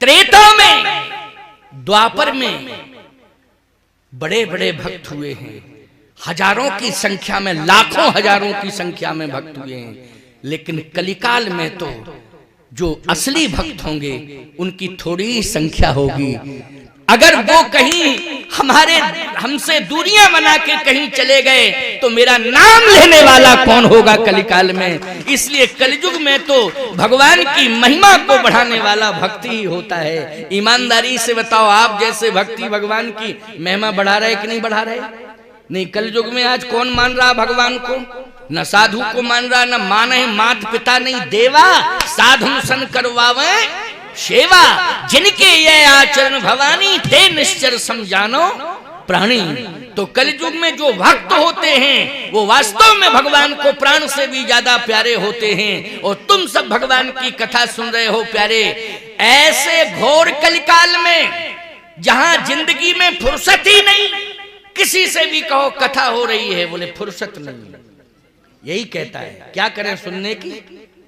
Speaker 1: त्रेता में, द्वापर में बड़े बड़े भक्त हुए हैं, हजारों की संख्या में, लाखों हजारों की संख्या में भक्त हुए हैं। लेकिन कलिकाल में तो जो असली भक्त होंगे उनकी थोड़ी ही संख्या होगी। अगर वो कहीं हमसे दूरियां बना के कहीं चले गए तो मेरा नाम लेने वाला कौन होगा कलिकाल में? इसलिए कलयुग में तो भगवान की महिमा को बढ़ाने वाला भक्ति ही होता है। ईमानदारी से बताओ, आप जैसे भक्ति भगवान की महिमा बढ़ा रहे कि नहीं बढ़ा रहे? नहीं। कलयुग में आज कौन मान रहा भगवान को? न साधु को मान रहा, न माने मात पिता नहीं देवा, साधु सन करवावे सेवा, जिनके ये आचरण भवानी ते निश्चर समझानो प्राणी। तो कलयुग में जो भक्त होते हैं वो वास्तव में भगवान को प्राण से भी ज्यादा प्यारे होते हैं। और तुम सब भगवान की कथा सुन रहे हो प्यारे, ऐसे घोर कलिकाल में जहां जिंदगी में फुर्सत ही नहीं, किसी से भी कहो कथा हो रही है, बोले फुर्सत नहीं। यही कहता है, क्या करें, सुनने की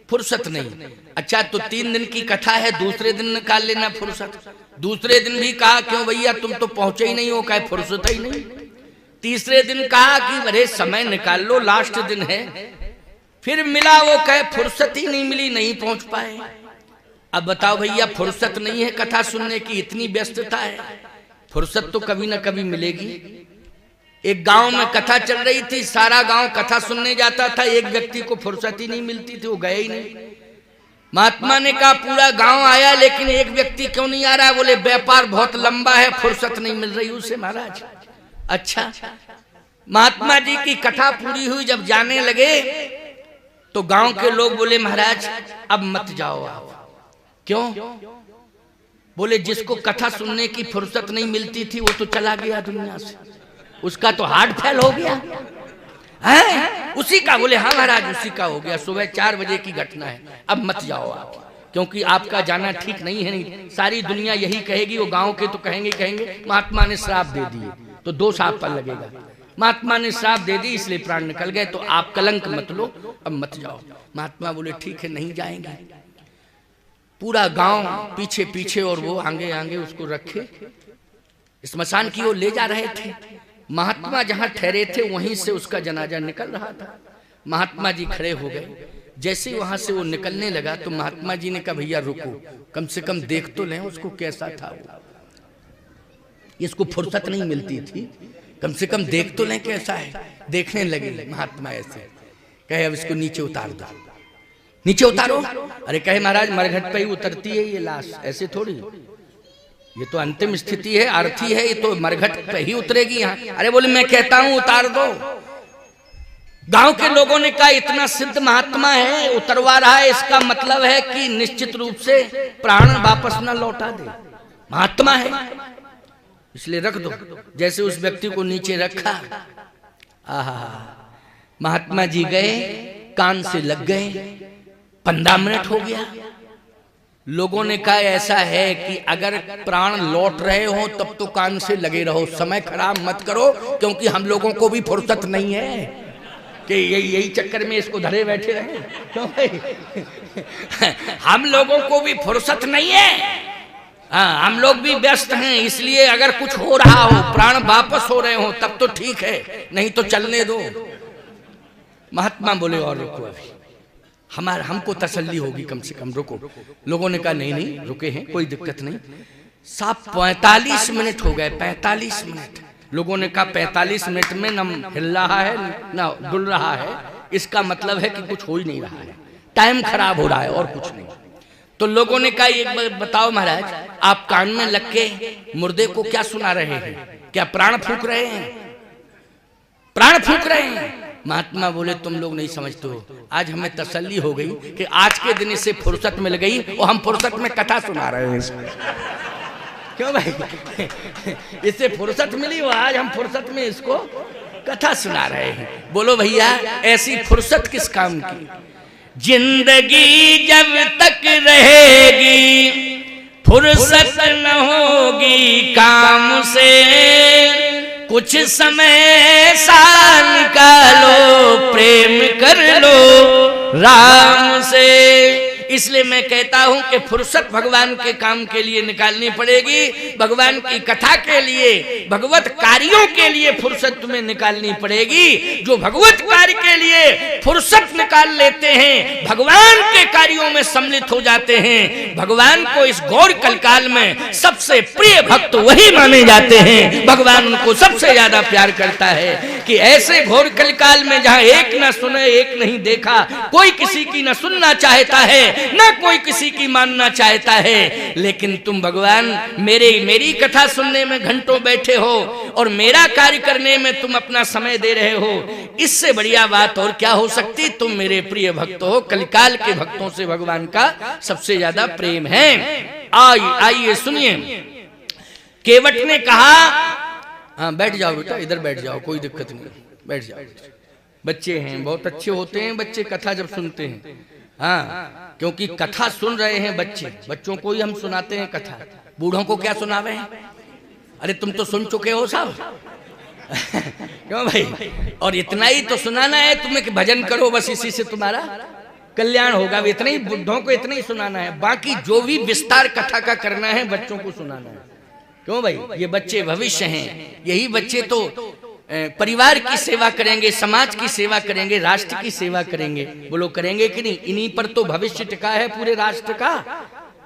Speaker 1: फुर्सत नहीं। अच्छा तो 3 दिन की कथा है, दूसरे दिन निकाल लेना फुर्सत। दूसरे दिन भी कहा क्यों भैया तुम तो पहुंचे ही नहीं हो, कहे फुर्सत ही नहीं। तीसरे दिन कहा कि अरे समय निकाल लो, लास्ट दिन है। फिर मिला, वो कहे फुर्सत ही नहीं मिली, नहीं पहुंच पाए। अब बताओ भैया, फुर्सत नहीं है कथा सुनने की, इतनी व्यस्तता है, फुर्सत तो कभी ना कभी मिलेगी। एक गांव में कथा चल रही थी, सारा गांव कथा सुनने जाता था, एक व्यक्ति को फुर्सत ही नहीं मिलती थी, वो गए ही नहीं। महात्मा ने कहा पूरा गांव आया लेकिन एक व्यक्ति क्यों नहीं आ रहा है? बोले व्यापार बहुत लंबा है, फुर्सत नहीं मिल रही उसे महाराज। अच्छा, महात्मा जी की कथा पूरी हुई, जब जाने लगे तो गांव के लोग बोले महाराज अब मत जाओ आप। क्यों? बोले जिसको कथा सुनने की फुर्सत नहीं मिलती थी वो तो चला गया दुनिया से, उसका तो हार्ट फेल हो गया है, उसी का। बोले हाँ महाराज उसी का हो गया, सुबह 4 बजे की घटना है, अब मत जाओ आप, क्योंकि आपका जाना ठीक नहीं है। नहीं, सारी दुनिया यही कहेगी, वो गांव के तो कहेंगे महात्मा ने श्राप दे दिए तो दोष आप पर लगेगा। महात्मा ने श्राप दे दी इसलिए प्राण निकल गए, तो आप कलंक मत लो, अब मत जाओ। महात्मा बोले ठीक है नहीं जाएंगे। पूरा गांव पीछे पीछे और वो आगे आगे उसको रखे स्मशान की ओर ले जा रहे थे। महात्मा जहां ठहरे थे वहीं से उसका जनाजा निकल रहा था। महात्मा जी खड़े हो गए, जैसे ही वहां से वो निकलने लगा तो महात्मा जी ने कहा भैया रुको, कम से कम देख तो लें उसको कैसा था वो, इसको फुर्सत नहीं मिलती थी, कम से कम देख तो लें कैसा है। देखने लगे महात्मा ऐसे, कहे अब इसको नीचे उतार दो। नीचे उतारो? अरे कहे महाराज मरघट पे ही उतरती है ये लाश, ऐसे थोड़ी, ये तो अंतिम स्थिति है, अर्थी है, ये तो मरघट पे ही उतरेगी यहाँ। अरे बोले मैं कहता हूं उतार दो। गांव के लोगों ने कहा इतना सिद्ध महात्मा है, उतरवा रहा है, इसका मतलब है कि निश्चित रूप से प्राण वापस न लौटा दे, महात्मा है, इसलिए रख दो। जैसे उस व्यक्ति को नीचे रखा, आहा, महात्मा जी गए, कान से लग गए, 15 मिनट हो गया। लोगों ने कहा ऐसा है कि अगर प्राण लौट रहे हो तब तो कान से लगे रहो, समय खराब मत करो, क्योंकि हम लोगों को भी फुर्सत नहीं है कि यही चक्कर में इसको धरे बैठे रहे। क्यों भाई? हम लोगों को भी फुर्सत नहीं है। हाँ, हम लोग भी व्यस्त हैं, इसलिए अगर कुछ हो रहा हो, प्राण वापस हो रहे हो तब तो ठीक है, नहीं तो चलने दो। महात्मा बोले और रुको, अभी हमको तसल्ली होगी, कम से कम रुको। लोगों ने कहा नहीं नहीं रुके हैं, कोई दिक्कत नहीं। साहब 45 मिनट हो गए, 45 मिनट। लोगों ने कहा 45 मिनट में न हिल रहा है न डुल रहा है, इसका मतलब है कि कुछ हो ही नहीं रहा है, टाइम खराब हो रहा है और कुछ नहीं। तो लोगों ने कहा एक बार बताओ महाराज, आप कान में लग के मुर्दे को क्या सुना रहे हैं? क्या प्राण फूंक रहे हैं? प्राण फूंक रहे हैं। महात्मा बोले तुम लोग नहीं समझते हो, आज हमें तसल्ली हो गई कि आज के दिन इसे फुर्सत मिल गई और हम फुर्सत में कथा सुना रहे हैं। क्यों भाई? इससे फुर्सत मिली और आज हम फुर्सत में इसको कथा सुना रहे हैं। बोलो भैया, ऐसी फुर्सत किस काम की? जिंदगी जब तक रहेगी फुर्सत न होगी काम से, कुछ समय सा निकालो प्रेम कर लो राम से। इसलिए मैं कहता हूं कि फुर्सत भगवान के काम के लिए निकालनी पड़ेगी, भगवान की कथा के लिए, भगवत कार्यों के लिए फुर्सत तुम्हें निकालनी पड़ेगी। जो भगवत कार्य के लिए फुर्सत निकाल लेते हैं, भगवान के कार्यों में सम्मिलित हो जाते हैं, भगवान को इस गौर कलकाल में सबसे प्रिय भक्त वही माने जाते हैं। भगवान उनको सबसे ज्यादा प्यार करता है कि ऐसे घोर कलकाल में जहां एक न सुने एक नहीं देखा, कोई किसी की न सुनना चाहता है ना कोई किसी की मानना चाहता है, लेकिन तुम भगवान मेरी कथा सुनने में घंटों बैठे हो और मेरा कार्य करने में तुम अपना समय दे रहे हो, इससे बढ़िया बात और क्या हो सकती? तुम मेरे प्रिय भक्त हो, कलिकाल के भक्तों से भगवान का सबसे ज्यादा प्रेम है। आइए सुनिए, केवट ने कहा, हाँ बैठ जाओ बेटा, इधर बैठ जाओ, कोई दिक्कत नहीं, बैठ जाओ। बच्चे हैं, बहुत अच्छे होते हैं बच्चे कथा जब सुनते हैं। हाँ, क्योंकि कथा सुन रहे हैं बच्चे, बच्चों को ही हम सुनाते हैं कथा, बूढ़ों को क्या सुनावे हैं? अरे तुम तो सुन चुके हो साहब। क्यों भाई? और इतना ही तो सुनाना है तुम्हें कि भजन करो, बस इसी से तुम्हारा कल्याण होगा। इतना ही बुढ़ों को इतना ही सुनाना है, बाकी जो भी विस्तार कथा का करना है बच्चों को सुनाना है। क्यों भाई? ये बच्चे भविष्य हैं, यही बच्चे तो परिवार की सेवा करेंगे, समाज की सेवा करेंगे, राष्ट्र की सेवा करेंगे। बोलो करेंगे कि नहीं? इन्हीं पर तो भविष्य टिका है पूरे राष्ट्र का,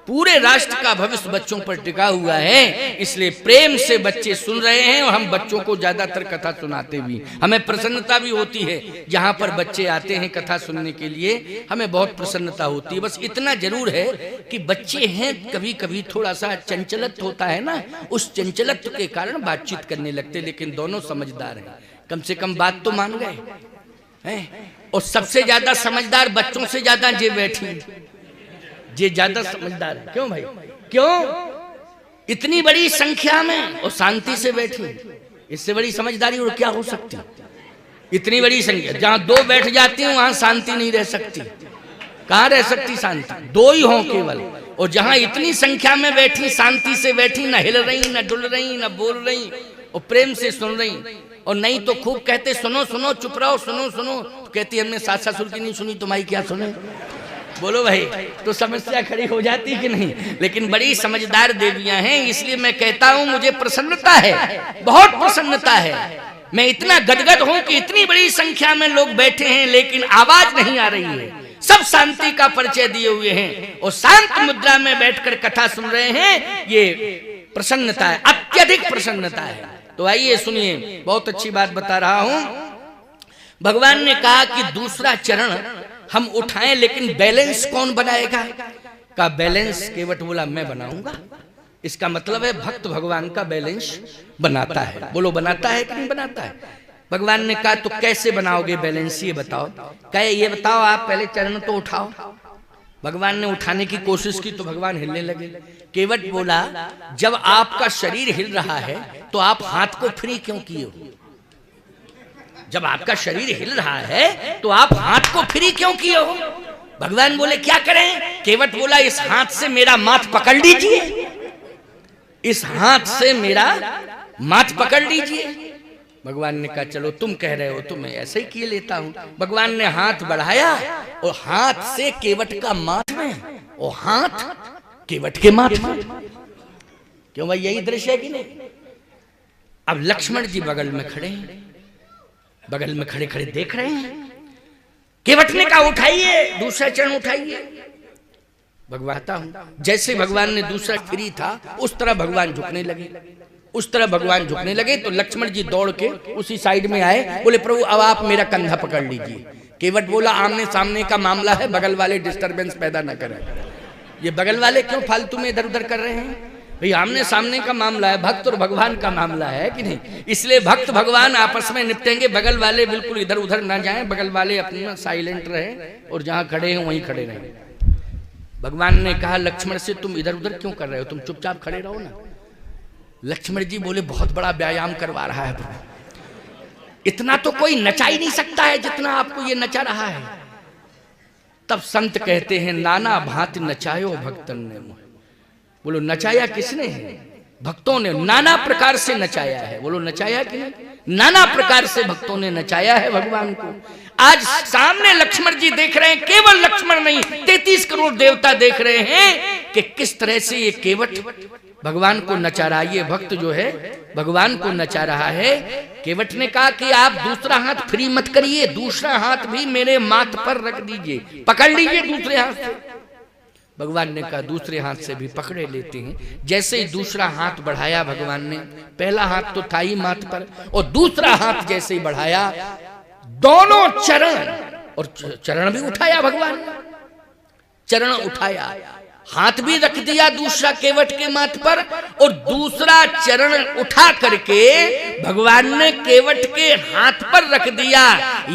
Speaker 1: पूरे राष्ट्र का भविष्य बच्चों पर टिका हुआ है। इसलिए प्रेम से बच्चे सुन रहे हैं और हम बच्चों को ज्यादातर कथा सुनाते भी, हमें प्रसन्नता भी होती है। जहां पर बच्चे आते हैं कथा सुनने के लिए हमें बहुत प्रसन्नता होती है। बस इतना जरूर है कि बच्चे हैं, कभी कभी थोड़ा सा चंचलत्व होता है ना, उस चंचलत्व के कारण बातचीत करने लगते, लेकिन दोनों समझदार हैं, कम से कम बात तो मान गए हैं। और सबसे ज्यादा समझदार बच्चों से ज्यादा जे बैठी, ये ज्यादा समझदार है। क्यों भाई? क्यों? इतनी बड़ी संख्या में और शांति से बैठी, इससे बड़ी समझदारी और क्या हो सकती? इतनी बड़ी संख्या, जहां दो बैठ जाती हैं वहां शांति नहीं रह सकती। कहां रह सकती शांति? दो ही हों केवल। और जहां इतनी संख्या में बैठी, शांति से बैठी, न हिल रही, न डुल रही, न बोल रही, और प्रेम से सुन रही। और नहीं तो खूब कहते सुनो सुनो, चुप रहो, सुनो सुनो, तो कहती हमने सास ससुर की नहीं सुनी, तुम्हारी क्या सुने? बोलो भाई, तो समस्या खड़ी हो जाती कि नहीं? लेकिन बड़ी समझदार देवियां हैं, इसलिए मैं कहता हूं मुझे प्रसन्नता है, बहुत प्रसन्नता है। मैं इतना गदगद हूं कि इतनी बड़ी संख्या में लोग बैठे हैं लेकिन आवाज नहीं आ रही है, सब शांति का परिचय दिए हुए हैं और शांत मुद्रा में बैठकर कथा सुन रहे हैं। ये प्रसन्नता है, अत्यधिक प्रसन्नता है। तो आइए सुनिए, बहुत अच्छी बात बता रहा हूं। भगवान ने कहा कि दूसरा चरण हम उठाएं, लेकिन बैलेंस कौन बनाएगा? का बैलेंस केवट बोला मैं बनाऊंगा। इसका मतलब है भक्त भगवान का बैलेंस बनाता है। बोलो बनाता है कि नहीं बनाता है? भगवान ने कहा तो कैसे बनाओगे बैलेंस, ये बताओ। कहे ये बताओ, आप पहले चरण तो उठाओ। भगवान ने उठाने की कोशिश की तो भगवान हिलने लगे। केवट बोला जब आपका शरीर हिल रहा है तो आप हाथ को फ्री क्यों किए हो? जब आपका शरीर हिल रहा है तो आप हाथ को फ्री क्यों किए हो? भगवान बोले क्या करें? केवट बोला इस हाथ से मेरा माथ पकड़ लीजिए, इस हाथ से मेरा माथ पकड़ लीजिए। भगवान ने कहा चलो तुम कह रहे हो तो मैं ऐसे ही किए लेता हूं। भगवान ने हाथ बढ़ाया और हाथ से केवट का माथ में और हाथ केवट के माथ में। क्यों भाई, यही दृश्य है कि नहीं? अब लक्ष्मण जी बगल में खड़े हैं, बगल में खड़े खड़े देख रहे हैं। केवट ने कहा उठाइए, दूसरा चरण उठाइए। भगवाता हूं। जैसे भगवान ने दूसरा फ्री था उस तरह भगवान झुकने लगे, उस तरह भगवान झुकने लगे तो लक्ष्मण जी दौड़ के उसी साइड में आए। बोले प्रभु अब आप मेरा कंधा पकड़ लीजिए। केवट बोला आमने सामने का मामला है, बगल वाले डिस्टरबेंस पैदा न करें। ये बगल वाले क्यों फालतू में इधर उधर कर रहे हैं? भाई आमने सामने का मामला है, भक्त और भगवान का मामला है कि नहीं? इसलिए भक्त भगवान आपस में निपटेंगे, बगल वाले बिल्कुल इधर उधर ना जाएं, बगल वाले अपना साइलेंट रहें और जहां खड़े हैं वहीं खड़े रहें। भगवान ने कहा लक्ष्मण से तुम इधर उधर क्यों कर रहे हो, तुम चुपचाप खड़े रहो ना। लक्ष्मण जी बोले बहुत बड़ा व्यायाम करवा रहा है प्रभु, इतना तो कोई नचा ही नहीं सकता है जितना आपको ये नचा रहा है। तब संत कहते हैं नाना भांति नचायो भक्तन ने मोह। बोलो नचाया किसने है? भक्तों ने नाना प्रकार से नचाया है। बोलो नचाया कि नहीं? नाना प्रकार से भक्तों ने नचाया है भगवान को। आज सामने लक्ष्मण जी देख रहे हैं, केवल लक्ष्मण नहीं 33 करोड़ देवता देख रहे हैं कि किस तरह से ये केवट भगवान को नचा रहा है। ये भक्त जो है भगवान को नचा रहा है। केवट ने कहा कि आप दूसरा हाथ फ्री मत करिए, दूसरा हाथ भी मेरे माथ पर रख दीजिए, पकड़ लीजिए दूसरे हाथ से। भगवान ने कहा दूसरे हाथ से भी पकड़े लेते हैं। जैसे ही दूसरा हाथ बढ़ाया भगवान ने, पहला हाथ तो था ही माथ पर, और दूसरा हाथ जैसे ही बढ़ाया दोनों चरण, और चरण भी उठाया भगवान ने, चरण उठाया, हाथ भी रख दिया दूसरा केवट के माथ पर, और दूसरा चरण उठा करके भगवान ने केवट के हाथ पर रख दिया।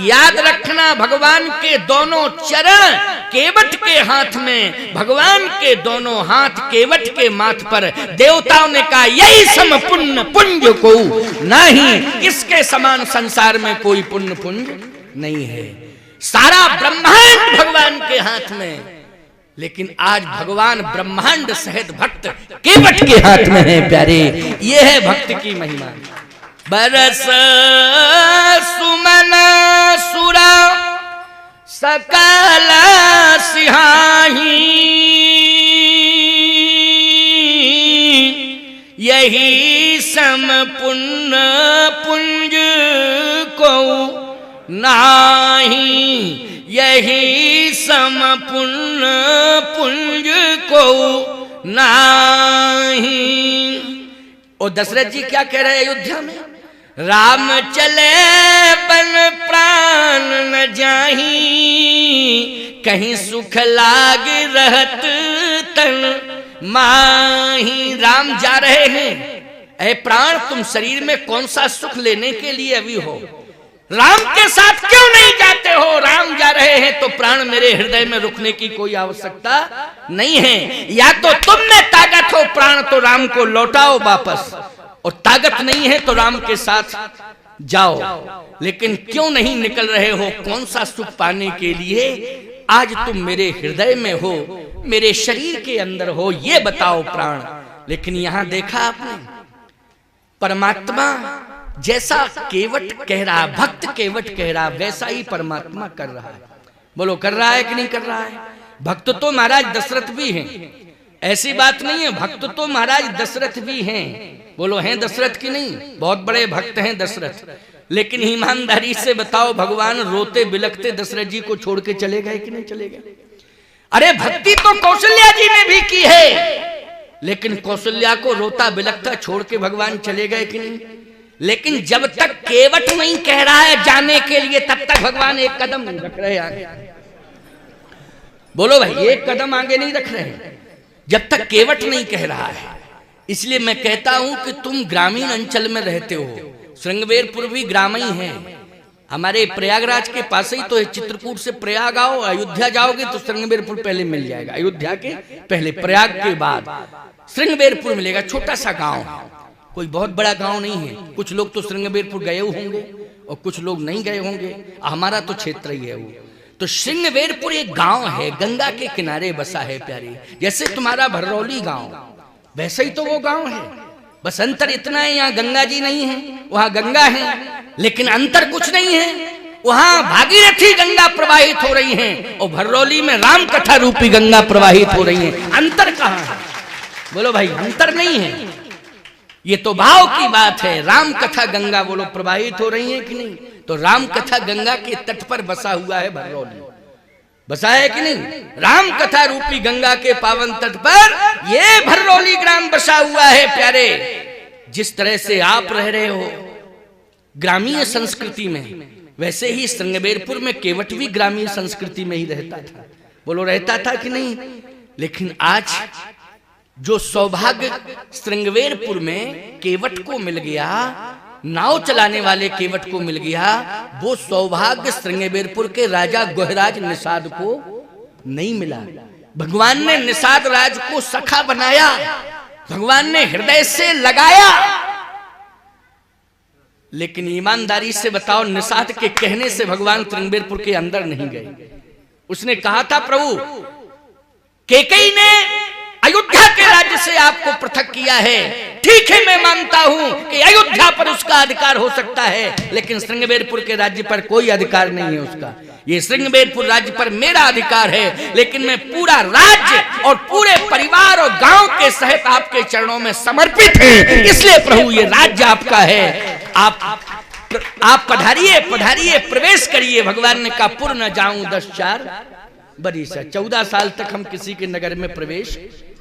Speaker 1: याद रखना भगवान के दोनों चरण केवट के हाथ में, भगवान के दोनों हाथ केवट के माथ पर। देवताओं ने कहा यही सम पुण्य पुंज को नहीं, इसके समान संसार में कोई पुण्य पुंज नहीं है। सारा ब्रह्मांड भगवान के हाथ में, लेकिन आज भगवान ब्रह्मांड सहित भक्त केवट के हाथ में है प्यारे। ये है भक्त की महिमा। बरस सुमन सुरा सकल सिहाही, यही सम पुण्य पुंज को नाही, यही सम पुण्य पुंज को नाही। और दशरथ जी क्या कह रहे हैं अयोध्या में? राम चले बन प्राण न जाही, कहीं सुख लाग रहत तन माही। राम जा रहे हैं, ऐ प्राण तुम शरीर में कौन सा सुख लेने के लिए अभी हो, राम के साथ क्यों नहीं जाते हो? राम जा रहे हैं तो प्राण मेरे हृदय में रुकने की कोई आवश्यकता नहीं है। या तो तुम में ताकत हो प्राण तो राम को लौटाओ वापस, और ताकत नहीं है तो राम के साथ जाओ। लेकिन क्यों नहीं निकल रहे हो? कौन सा सुख पाने के लिए? आज तुम मेरे हृदय में हो, मेरे शरीर के अंदर हो, ये बताओ प्राण। लेकिन यहां देखा आपने, परमात्मा जैसा केवट कह रहा, भक्त केवट कह रहा, वैसा ही परमात्मा कर रहा है। बोलो कर रहा है कि नहीं कर रहा है? भक्त तो महाराज दशरथ भी हैं, ऐसी बात नहीं है, भक्त तो महाराज दशरथ भी हैं। बोलो हैं दशरथ की नहीं? बहुत बड़े भक्त हैं दशरथ। लेकिन ईमानदारी से बताओ भगवान रोते बिलखते दशरथ जी को छोड़ के चले गए कि नहीं चले गए? अरे भक्ति तो कौशल्या जी ने भी की है, लेकिन कौशल्या को रोता बिलखता छोड़ के भगवान चले गए कि नहीं? लेकिन जब तक केवट नहीं कह रहा है जाने के लिए, तब तक भगवान एक कदम नहीं रख रहे आगे। बोलो भाई, एक कदम आगे नहीं रख रहे हैं जब तक केवट नहीं कह रहा है। इसलिए मैं कहता हूं कि तुम ग्रामीण अंचल में रहते हो, श्रृंगवेरपुर भी ग्रामीण है, हमारे प्रयागराज के पास ही तो है। चित्रकूट से प्रयाग आओ, अयोध्या जाओगे तो श्रृंगवेरपुर पहले मिल जाएगा, अयोध्या के पहले, प्रयाग के बाद श्रृंगवेरपुर मिलेगा। छोटा सा गांव, कोई बहुत बड़ा गांव नहीं है। कुछ लोग तो श्रृंगवेरपुर गए होंगे और कुछ लोग नहीं गए होंगे, हमारा तो क्षेत्र ही है वो। तो श्रृंगवेरपुर एक गांव है, गंगा के किनारे बसा है प्यारे। जैसे तुम्हारा भररौली गांव, वैसे ही तो वो गांव है। बस अंतर इतना है, यहाँ गंगा जी नहीं है, वहां गंगा है, लेकिन अंतर कुछ नहीं है। वहां भागीरथी गंगा प्रवाहित हो रही हैं और भररौली में राम कथा रूपी गंगा प्रवाहित हो रही हैं। अंतर कहाँ है? बोलो भाई, अंतर नहीं है। ये तो भाव की बात है। राम कथा गंगा बोलो प्रवाहित हो रही है कि नहीं? तो राम कथा गंगा के तट पर बसा हुआ है भररौली, बसा है कि नहीं? राम कथा रूपी गंगा के पावन तट पर ये भररौली ग्राम बसा हुआ है प्यारे। जिस तरह से आप रह रहे हो ग्रामीण संस्कृति में, वैसे ही श्रृंगवेरपुर में केवट भी ग्रामीण संस्कृति में ही रहता था। बोलो रहता था कि नहीं? लेकिन आज जो सौभाग्य श्रृंगवेरपुर में केवट को मिल गया, नाव चलाने वाले केवट को मिल गया, वो सौभाग्य श्रृंगवेरपुर के राजा गोहराज निषाद को नहीं मिला। भगवान ने निषाद राज को सखा बनाया, भगवान ने हृदय से लगाया। लेकिन ईमानदारी से बताओ, निषाद के कहने से भगवान श्रृंगवेरपुर के अंदर नहीं गए। उसने कहा था, प्रभु कैकेयी ने अयोध्या के राज्य से आपको पृथक किया है, ठीक है मैं मानता हूं कि अयोध्या पर उसका अधिकार हो सकता है, लेकिन श्रृंगवेरपुर के राज्य पर कोई अधिकार नहीं है उसका। ये श्रृंगवेरपुर राज्य पर मेरा अधिकार है, लेकिन मैं पूरा राज्य और पूरे परिवार और गांव के सहित आपके चरणों में समर्पित है, इसलिए प्रभु ये राज्य आपका है। आप पधारिए पधारिए, प्रवेश करिए। भगवान ने कहा, पुर न जाऊं 10-4 बरिस। 14 साल तक हम किसी के नगर में प्रवेश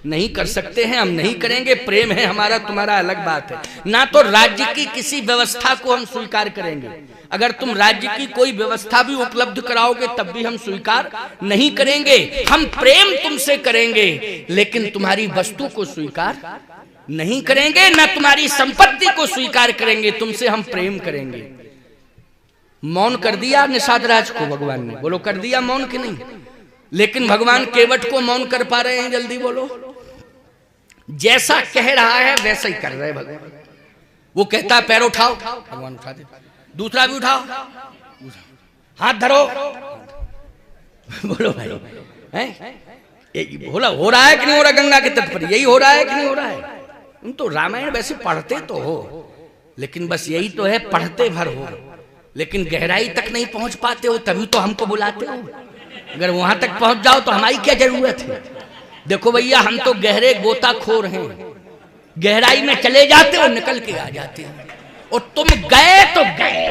Speaker 1: नहीं कर सकते हैं, हम नहीं करेंगे। प्रेम है हमारा तुम्हारा अलग बात है। ना तो राज्य की किसी व्यवस्था को हम स्वीकार करेंगे, अगर तुम राज्य की कोई व्यवस्था भी उपलब्ध कराओगे तब भी हम स्वीकार नहीं करेंगे। हम प्रेम तुमसे करेंगे, लेकिन तुम्हारी वस्तु को स्वीकार नहीं करेंगे, ना तुम्हारी संपत्ति को स्वीकार करेंगे, तुमसे हम प्रेम करेंगे। मौन कर दिया निषाद राज को भगवान ने। बोलो कर दिया मौन कि नहीं? लेकिन भगवान केवट को मौन कर पा रहे हैं? जल्दी बोलो। जैसा कह रहा है वैसा ही कर रहे हैं भगवान। वो कहता है पैर उठाओ, भगवान उठा दे। दूसरा भी उठाओ, हाथ धरो। बोलो भाई, हैं? बोला हो रहा है कि नहीं हो रहा? गंगा के तट पर यही हो रहा है कि नहीं हो रहा है? तुम तो रामायण वैसे पढ़ते तो हो, लेकिन बस यही तो है, पढ़ते भर हो, लेकिन गहराई तक नहीं पहुंच पाते हो, तभी तो हमको बुलाते हो। अगर वहां तक पहुंच जाओ तो हमारी क्या जरूरत है? देखो भैया, हम तो गहरे गोताखोर हैं, गहराई में चले जाते हो, निकल के आ जाते हैं, और तुम गए तो गए,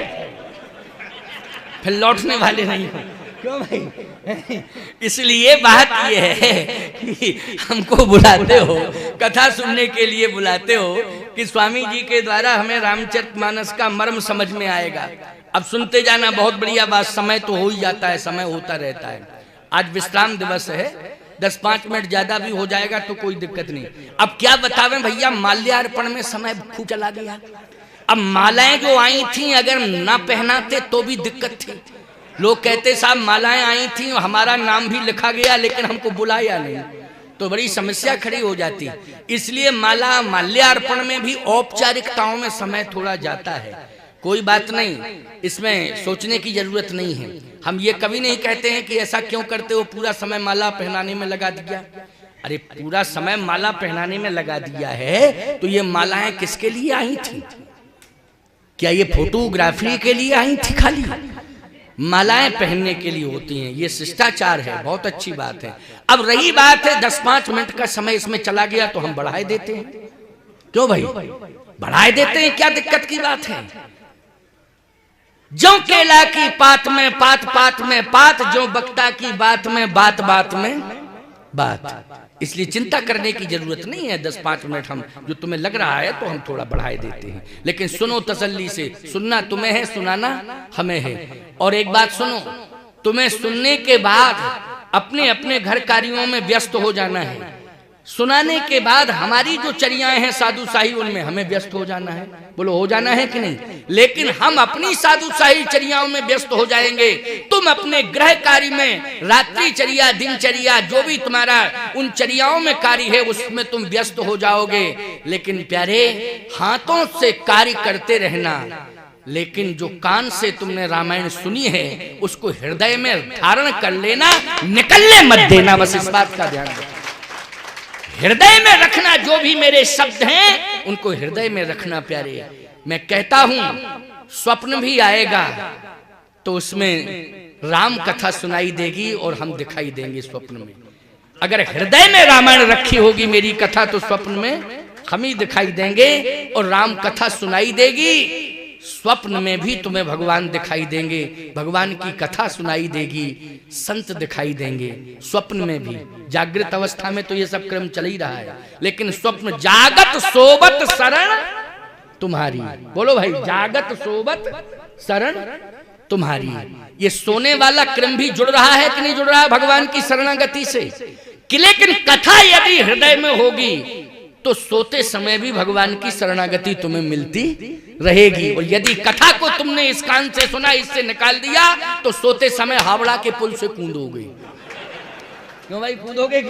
Speaker 1: फिर लौटने वाले नहीं हो। क्यों भाई? इसलिए बात यह है कि हमको बुलाते हो, कथा सुनने के लिए बुलाते हो कि स्वामी जी के द्वारा हमें रामचरितमानस का मर्म समझ में आएगा। अब सुनते जाना, बहुत बढ़िया बात। समय तो हो ही जाता है, समय होता रहता है। आज विश्राम दिवस है, 10-5 मिनट ज्यादा भी हो जाएगा तो कोई दिक्कत नहीं। अब क्या बतावें भैया, माल्यार्पण में समय खूब चला गया। अब मालाएं जो आई थी अगर ना पहनाते तो भी दिक्कत थी। लोग कहते साहब मालाएं आई थी, हमारा नाम भी लिखा गया लेकिन हमको बुलाया नहीं, तो बड़ी समस्या खड़ी हो जाती। इसलिए माल्यार्पण में भी औपचारिकताओं में समय थोड़ा जाता है। कोई बात नहीं, इसमें सोचने की जरूरत नहीं है। हम ये कभी नहीं कहते हैं कि ऐसा क्यों करते हो, पूरा समय माला पहनाने में लगा दिया। अरे पूरा समय माला पहनाने में लगा दिया है तो ये मालाएं किसके लिए आई थी? क्या ये फोटोग्राफी के लिए आई थी? खाली मालाएं पहनने के लिए होती हैं, ये शिष्टाचार है, बहुत अच्छी बात है। अब रही बात है 10-5 मिनट का समय इसमें चला गया तो हम बढ़ाए देते हैं। क्यों भाई? बढ़ाए देते हैं, क्या दिक्कत की बात है? जो केला की पात में पात पात में पात, जो बक्ता की बात में बात बात में बात। इसलिए चिंता करने की जरूरत नहीं है। 10-5 मिनट हम, जो तुम्हें लग रहा है तो हम थोड़ा बढ़ाए देते हैं, लेकिन सुनो तसल्ली से। सुनना तुम्हें है, सुनाना हमें है। और एक बात सुनो, तुम्हें सुनने के बाद अपने अपने घर कार्यों में व्यस्त हो जाना है। सुनाने के बाद हमारी जो चर्याएं हैं साधु शाही, उनमें हमें व्यस्त हो जाना है। बोलो हो जाना है कि नहीं? लेकिन हम अपनी साधु शाही चर्याओं में व्यस्त हो जाएंगे, तुम अपने गृह कार्य में, रात्रि चर्या, दिनचर्या, जो भी तुम्हारा उन चर्याओं में कार्य है उसमें तुम व्यस्त हो जाओगे। लेकिन प्यारे, हाथों से कार्य करते रहना, लेकिन जो कान से तुमने रामायण सुनी है उसको हृदय में धारण कर लेना, निकलने मत देना। बस इस बात का ध्यान रखना, हृदय में रखना। जो भी मेरे शब्द हैं उनको हृदय में रखना प्यारे। मैं कहता हूं स्वप्न भी आएगा तो उसमें राम कथा सुनाई देगी और हम दिखाई देंगे स्वप्न में। अगर हृदय में रामायण रखी होगी मेरी कथा तो स्वप्न में हम ही दिखाई देंगे और राम कथा सुनाई देगी। स्वप्न में भी तुम्हें भगवान दिखाई देंगे, भगवान की कथा सुनाई देगी, संत दिखाई देंगे स्वप्न में भी। जागृत अवस्था में तो ये सब क्रम चल ही रहा है, लेकिन स्वप्न जागत सोबत शरण तुम्हारी। बोलो भाई, जागत सोबत शरण तुम्हारी। ये सोने वाला क्रम भी जुड़ रहा है कि नहीं जुड़ रहा है भगवान की शरणागति से? कि लेकिन कथा यदि हृदय में होगी तो सोते समय भी भगवान की शरणागति तुम्हें मिलती रहेगी। और यदि कथा को तुमने इस कान से सुना, इससे निकाल दिया, तो सोते समय हावड़ा के पुल से कूदोगे। क्यों भाई कूदोगे?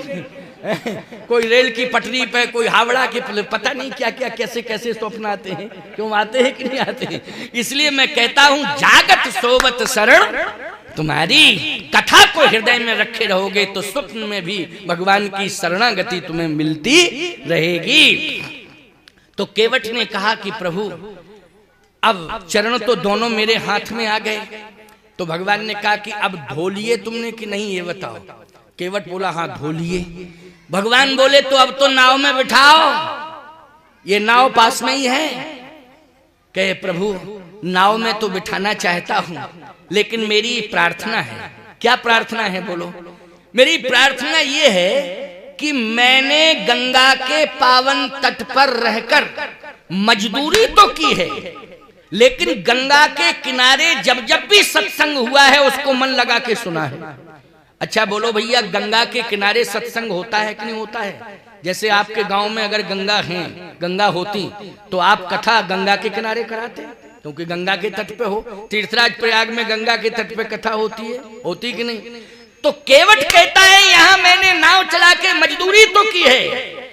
Speaker 1: कोई रेल की पटरी पे, कोई हावड़ा के पुल, पता नहीं क्या क्या कैसे कैसे स्वप्न आते हैं। क्यों आते हैं कि नहीं आते हैं? इसलिए मैं कहता हूं जागत सोबत शरण तुम्हारी। कथा को हृदय में रखे रहोगे तो स्वप्न में भी भगवान की शरणागति तुम्हें मिलती रहेगी। तो केवट ने कहा कि प्रभु अब चरण तो दोनों मेरे हाथ में आ गए। तो भगवान ने कहा कि अब धो लिए तुमने कि नहीं ये बताओ। केवट बोला हाँ धो लिए। भगवान बोले तो अब तो नाव में बिठाओ, ये नाव पास में ही है। कहे प्रभु नाव में तो बिठाना चाहता हूं, लेकिन मेरी प्रार्थना है। क्या प्रार्थना है बोलो? मेरी प्रार्थना ये है कि मैंने गंगा के पावन तट पर रहकर मजदूरी तो की है, लेकिन गंगा के किनारे जब जब भी सत्संग हुआ है उसको मन लगा के सुना है। अच्छा बोलो भैया, गंगा के किनारे सत्संग होता है कि नहीं होता है? जैसे आपके गांव में अगर गंगा है, गंगा होती तो आप कथा गंगा के किनारे कराते, क्योंकि गंगा के तट पे हो। तीर्थराज प्रयाग में गंगा के तट पे कथा होती है, होती कि नहीं? तो केवट कहता है यहाँ मैंने नाव चला के मजदूरी तो की है,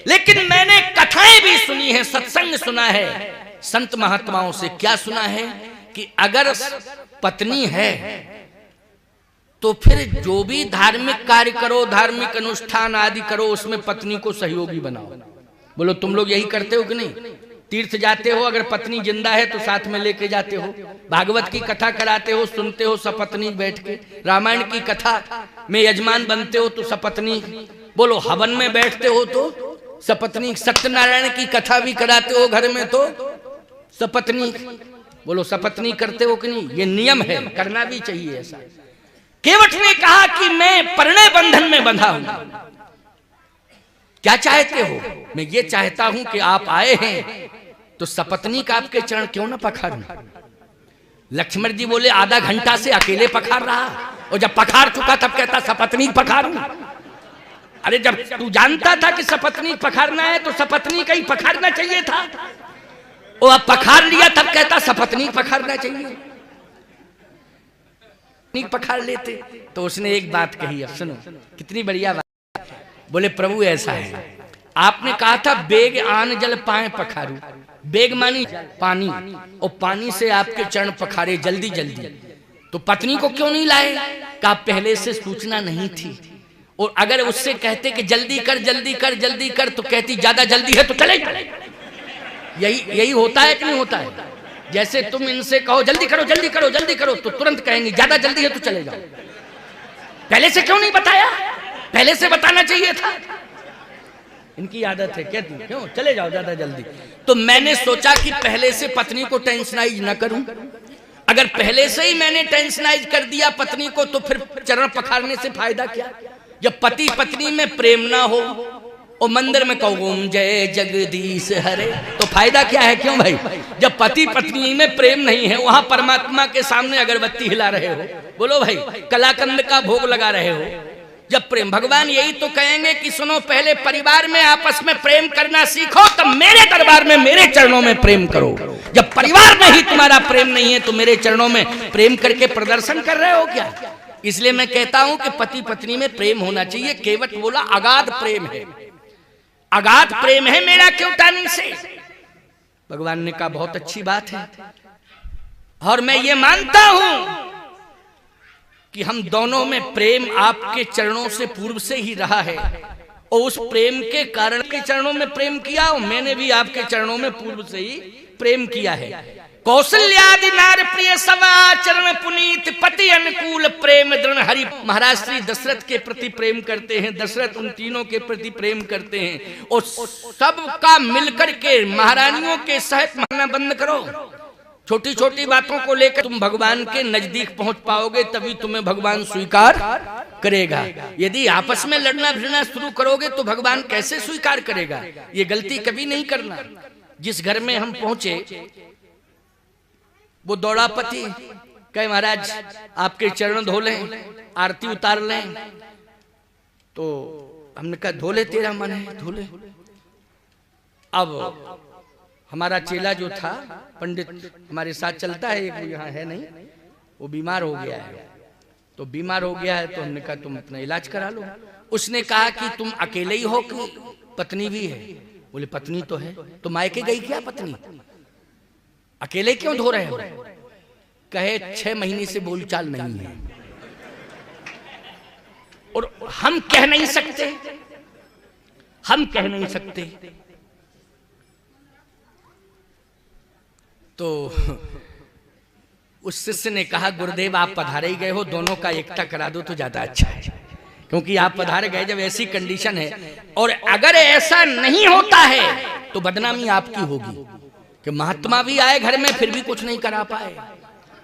Speaker 1: लेकिन मैंने कथाएं भी सुनी है, सत्संग सुना है। संत महात्माओं से क्या सुना है कि अगर पत्नी है तो फिर जो भी धार्मिक कार्य करो, धार्मिक अनुष्ठान आदि करो, उसमें पत्नी को सहयोगी बनाओ। बोलो तुम लोग यही करते हो कि नहीं? तीर्थ जाते हो, अगर पत्नी जिंदा है तो साथ में लेके जाते हो। भागवत की कथा कराते हो, सुनते हो सपत्नी बैठ के। रामायण की कथा में यजमान बनते हो तो सपत्नी। बोलो हवन में बैठते हो तो सपत्नी। सत्यनारायण की कथा भी कराते हो घर में तो सपत्नी। बोलो सपत्नी करते हो कि नहीं? ये नियम है, करना भी चाहिए ऐसा। केवट ने कहा कि मैं परिणय बंधन में बंधा हूं। क्या चाहते हो? मैं ये चाहता हूं कि आप आए हैं तो सपत्नी का आपके चरण क्यों ना पखारूं। लक्ष्मण जी बोले आधा घंटा से अकेले पखार रहा, और जब पखार चुका तब कहता सपत्नी पखारूं। अरे जब तू जानता था कि सपत्नी पखारना है तो सपत्नी का ही पखारना चाहिए था, और अब पखार लिया तब कहता सपत्नी पखारना चाहिए। पखार लेते तो उसने एक बात कही, अब सुनो कितनी बढ़िया बात। बोले प्रभु ऐसा है, आपने कहा था बेग आन जल पाए पखारू। बेग मानी पानी, और पानी से आपके चरण पखारे जल्दी जल्दी। तो पत्नी को क्यों नहीं लाए? कहा पहले से सूचना नहीं थी, और अगर उससे कहते कि जल्दी कर जल्दी कर जल्दी कर तो कहती ज्यादा जल्दी है तो चले। यही होता है कि नहीं होता है? जैसे तुम इनसे कहो जल्दी करो जल्दी करो जल्दी करो तो तुरंत कहेंगे ज्यादा जल्दी है तो चले जाओ। पहले से क्यों नहीं बताया? पहले से बताना चाहिए था। इनकी आदत है, कहती क्यों चले जाओ ज्यादा जल्दी। तो मैंने सोचा कि पहले से पत्नी को टेंशनाइज न करूं। अगर पहले से ही मैंने टेंशनाइज कर दिया पत्नी को तो फिर चरण पखारने से फायदा क्या? जब पति पत्नी में प्रेम ना हो और मंदिर में कहो ओम जय जगदीश हरे तो फायदा क्या है? क्यों भाई? जब पति पत्नी में प्रेम नहीं है, वहां परमात्मा के सामने अगरबत्ती हिला रहे हो, बोलो भाई कलाकंद का भोग लगा रहे हो, जब प्रेम। भगवान यही तो कहेंगे कि सुनो पहले परिवार में आपस में प्रेम करना सीखो, तब मेरे दरबार में मेरे चरणों में प्रेम करो। जब परिवार में ही तुम्हारा प्रेम नहीं है तो मेरे चरणों में प्रेम करके प्रदर्शन कर रहे हो क्या? इसलिए मैं कहता हूं कि पति पत्नी में प्रेम होना चाहिए। केवट बोला अगाध प्रेम है, अगाध प्रेम है मेरा क्यों टाइम से। भगवान ने कहा बहुत अच्छी बात है, और मैं ये मानता हूं कि हम दोनों में प्रेम आपके चरणों से पूर्व से ही रहा है और उस प्रेम के कारण के चरणों में प्रेम किया और मैंने भी आपके चरणों में पूर्व से ही प्रेम किया है। कौशल्यादि नार प्रिय समाचरण पुनीत पति अनुकूल प्रेम दृढ़ हरि। महाराज श्री दशरथ के प्रति प्रेम करते हैं, दशरथ उन तीनों के प्रति प्रेम करते हैं और सबका मिलकर के महारानियों के सहित मानना बंद करो। छोटी छोटी बातों को लेकर तुम भगवान के नजदीक पहुंच पाओगे, तभी तुम्हें भगवान स्वीकार करेगा। यदि आपस में लड़ना भिड़ना शुरू करोगे तो भगवान कैसे स्वीकार करेगा? ये गलती कभी नहीं करना। जिस घर में हम पहुंचे वो दौड़ा पति कहे महाराज आपके चरण धो लें, आरती उतार लें। तो हमने कहा धो ले, तेरा मन है धो ले। अब हमारा चेला जो था पंडित हमारे साथ चलता है, एक यहाँ है नहीं, वो बीमार हो गया है। तो बीमार हो गया है तो हमने कहा तुम अपना इलाज करा लो। उसने कहा कि तुम अकेले ही हो कि पत्नी भी है? बोले पत्नी तो है। तो मायके गई क्या पत्नी? अकेले क्यों धो रहे हो? कहे 6 महीने से बोलचाल नहीं है और हम कह नहीं सकते, हम कह नहीं सकते। तो उस शिष्य ने कहा गुरुदेव आप पधारे ही गए हो, दोनों का एकता करा दो तो ज्यादा अच्छा है, क्योंकि आप पधारे गए जब ऐसी कंडीशन है। और अगर ऐसा नहीं होता है तो बदनामी आपकी होगी कि महात्मा भी आए घर में फिर भी कुछ नहीं करा पाए,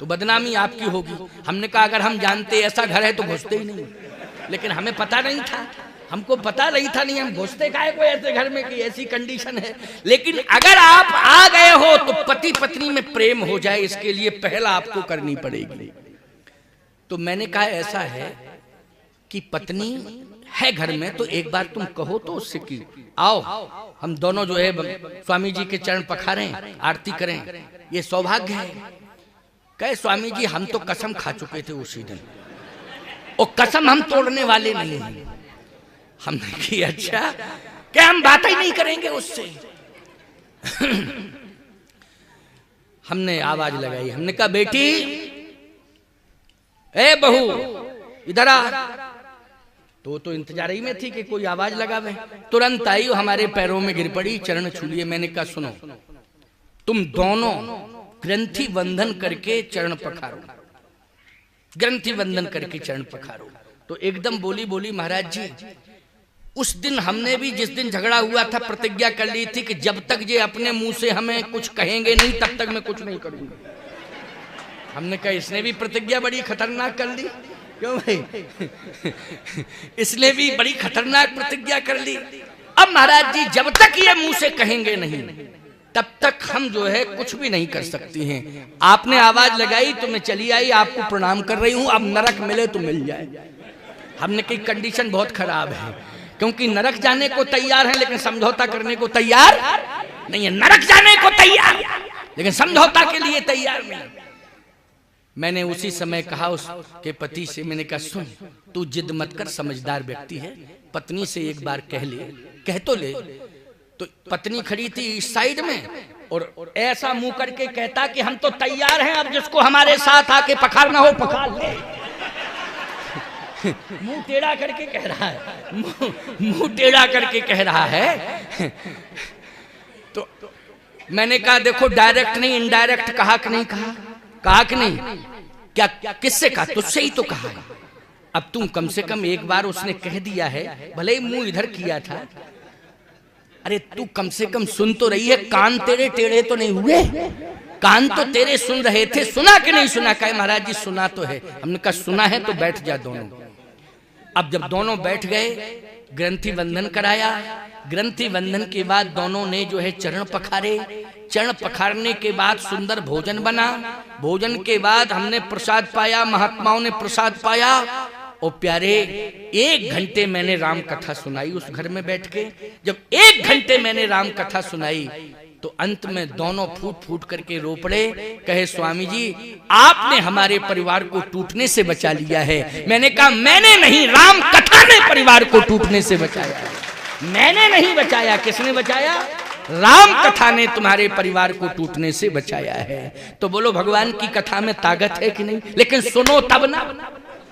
Speaker 1: तो बदनामी आपकी होगी। हमने कहा अगर हम जानते ऐसा घर है तो घुसते ही नहीं, लेकिन हमें पता नहीं था, हमको पता नहीं था, नहीं हम घुसते काहे को ऐसे घर में कि ऐसी कंडीशन है। लेकिन अगर आप आ गए हो तो पति पत्नी में प्रेम हो जाए, इसके लिए पहला आपको करनी पड़ेगी। तो मैंने कहा ऐसा है कि पत्नी है घर में तो एक बार तुम कहो तो उससे कि आओ हम दोनों जो है स्वामी जी के चरण पखारें, आरती करें, ये सौभाग्य है। कहे स्वामी जी हम तो कसम खा चुके थे उसी दिन और कसम हम तोड़ने वाले नहीं हैं। हमने की अच्छा क्या हम बात ही नहीं करेंगे उससे। हमने आवाज लगाई, हमने कहा बेटी ए बहू इधर आ। तो इंतजार ही में थी कि कोई आवाज लगावे। तुरंत आई हमारे पैरों में गिर पड़ी, चरण छू लिए। मैंने कहा सुनो तुम दोनों ग्रंथि बंधन करके चरण पखारो, ग्रंथि बंधन करके चरण पखारो। तो एकदम बोली महाराज जी उस दिन हमने भी जिस दिन झगड़ा हुआ था प्रतिज्ञा कर ली थी कि जब तक ये अपने मुंह से हमें कुछ कहेंगे नहीं तब तक मैं कुछ नहीं करूंगा। हमने कहा इसने भी प्रतिज्ञा बड़ी खतरनाक कर ली। क्यों भाई? इसने भी बड़ी खतरनाक प्रतिज्ञा कर ली। अब महाराज जी जब तक ये मुंह से कहेंगे नहीं तब तक हम जो है कुछ भी नहीं कर सकती हैं। आपने आवाज लगाई तो मैं चली आई, आपको प्रणाम कर रही हूं। अब नरक मिले तो मिल जाए। हमने की कंडीशन बहुत खराब है, क्योंकि नरक जाने को तैयार है लेकिन समझौता करने को तैयार नहीं है। नरक जाने को तैयार लेकिन समझौता के लिए तैयार नहीं। मैंने उसी समय कहा उसके पति से, मैंने कहा सुन तू जिद मत कर, समझदार व्यक्ति है, पत्नी से एक बार कह ले, कह तो ले। तो पत्नी खड़ी थी इस साइड में और ऐसा मुंह करके कहता कि हम तो तैयार हैं, अब जिसको हमारे साथ आके पखारना हो पखार ले। मुंह टेढ़ा करके कह रहा है, मुंह टेढ़ा करके कह रहा है। तो मैंने कहा देखो डायरेक्ट नहीं इनडायरेक्ट कहा कि नहीं कहा, कहा कि नहीं, क्या किससे कहा? तुझसे ही तो कहा है। अब तुम कम से कम एक बार उसने कह दिया है, भले ही मुंह इधर किया था, अरे तू कम से कम सुन तो रही है, कान तेरे टेढ़े तो नहीं हुए, कान तो तेरे सुन रहे थे, सुना कि नहीं सुना? कहे महाराज जी सुना तो है। हमने कहा सुना है तो बैठ जा दोनों। अब जब दोनों बैठ गए ग्रंथि बंधन कराया, ग्रंथि बंधन के बाद दोनों ने जो है चरण पखारे, चरण पखारने के बाद सुंदर भोजन बना, भोजन के बाद हमने प्रसाद पाया, महात्माओं ने प्रसाद पाया और प्यारे 1 घंटे मैंने राम कथा सुनाई उस घर में बैठ के। जब 1 घंटे मैंने राम कथा सुनाई तो अंत में दोनों फूट फूट करके रो पड़े, कहे स्वामी जी आपने हमारे परिवार को टूटने से बचा लिया है। मैंने कहा मैंने नहीं, राम कथा ने परिवार को टूटने से बचाया, मैंने नहीं बचाया। किसने बचाया? राम कथा ने तुम्हारे परिवार को टूटने से बचाया है। तो बोलो भगवान की कथा में ताकत है कि नहीं? लेकिन सुनो तब ना,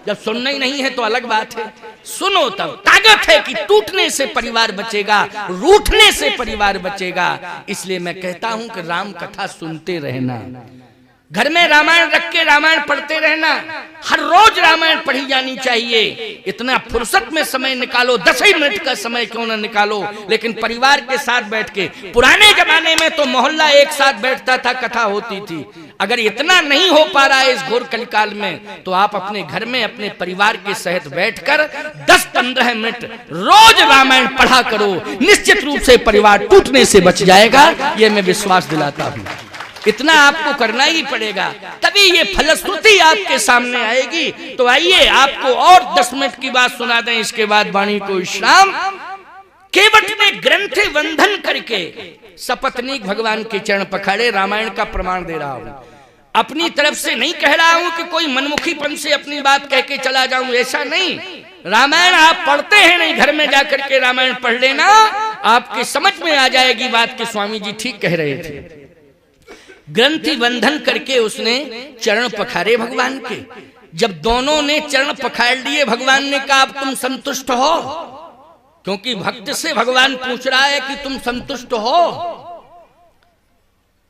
Speaker 1: जब सुनना ही नहीं है तो अलग बात है। सुनो तब, ताकत है कि टूटने से परिवार बचेगा, रूठने से परिवार बचेगा। इसलिए मैं कहता हूं कि राम कथा सुनते रहना, घर में रामायण रख के रामायण पढ़ते रहना, हर रोज रामायण पढ़ी जानी चाहिए। इतना फुर्सत में समय निकालो, 10 ही मिनट का समय क्यों ना निकालो, लेकिन परिवार के साथ बैठ के। पुराने जमाने में तो मोहल्ला एक साथ बैठता था, कथा होती थी। अगर इतना नहीं हो पा रहा है इस घोर कलिकाल में, तो आप अपने घर में अपने परिवार के सहित बैठकर 10-15 मिनट रोज रामायण पढ़ा करो। निश्चित रूप से परिवार टूटने से बच जाएगा, ये मैं विश्वास दिलाता हूं। इतना आपको करना ही पड़ेगा, तभी ये फलश्रुति आपके सामने आएगी। तो आइए आपको और 10 मिनट की बात सुना दें, इसके बाद वाणी को विश्राम। केवट ने ग्रंथ बंधन करके सपत्नीक भगवान के चरण पखाड़े। रामायण का प्रमाण दे रहा हूं, अपनी तरफ से नहीं कह रहा हूं कि कोई मनमुखीपन से अपनी बात कह के चला जाऊं, ऐसा नहीं। रामायण आप पढ़ते हैं नहीं, घर में जाकर के रामायण पढ़ लेना, आपके समझ में आ जाएगी बात कि स्वामी जी ठीक कह रहे थे। ग्रंथि बंधन करके उसने चरण पखारे भगवान के। जब दोनों ने चरण पखाड़ लिए, भगवान ने कहा अब तुम संतुष्ट हो? क्योंकि भक्त से भगवान पूछ रहा है कि तुम संतुष्ट हो?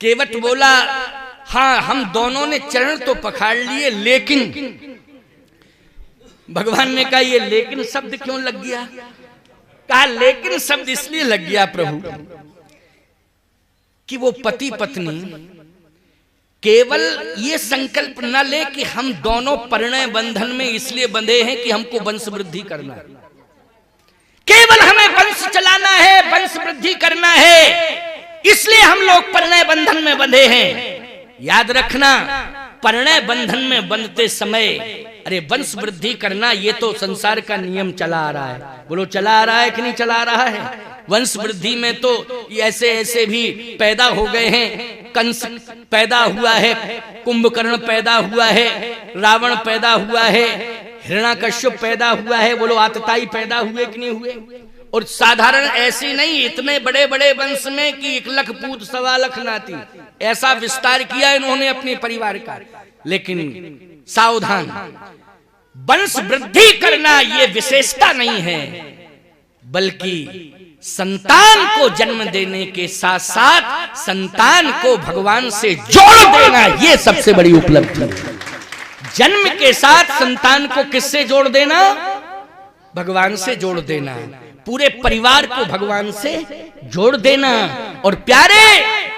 Speaker 1: केवट बोला हाँ, हम दोनों ने चरण तो पखाड़ लिए, लेकिन। भगवान ने कहा ये लेकिन शब्द क्यों लग गया? कहा लेकिन शब्द इसलिए लग गया प्रभु कि वो पति पत्नी केवल ये संकल्प न ले कि हम दोनों परिणय बंधन में इसलिए बंधे हैं कि हमको वंश वृद्धि करना है, केवल हमें वंश चलाना है, वंश वृद्धि करना है, इसलिए हम लोग परिणय बंधन में बंधे हैं। याद रखना, परिणय बंधन में बंधते समय अरे वंश वृद्धि करना ये तो संसार का नियम चला आ रहा है। बोलो चला आ रहा है कि नहीं चला आ रहा है? वंश वृद्धि में तो ऐसे ऐसे भी पैदा हो गए हैं। कंस पैदा हुआ है, कुंभकर्ण पैदा हुआ है, रावण पैदा हुआ है, हिरण्याकश्यप पैदा हुआ है। बोलो आतताई पैदा हुए कि नहीं हुए? और साधारण ऐसे नहीं, इतने बड़े बड़े वंश में कि 1 लाख पूत 1.25 लाख नाती, ऐसा विस्तार किया इन्होंने अपने परिवार का। लेकिन सावधान, वंश वृद्धि करना ये विशेषता नहीं है, बल्कि संतान को जन्म देने के साथ साथ संतान को भगवान से जोड़ देना, ये सबसे बड़ी उपलब्धि है। जन्म के साथ संतान को किससे जोड़ देना? भगवान से जोड़ देना, पूरे परिवार को भगवान से जोड़ देना। और प्यारे,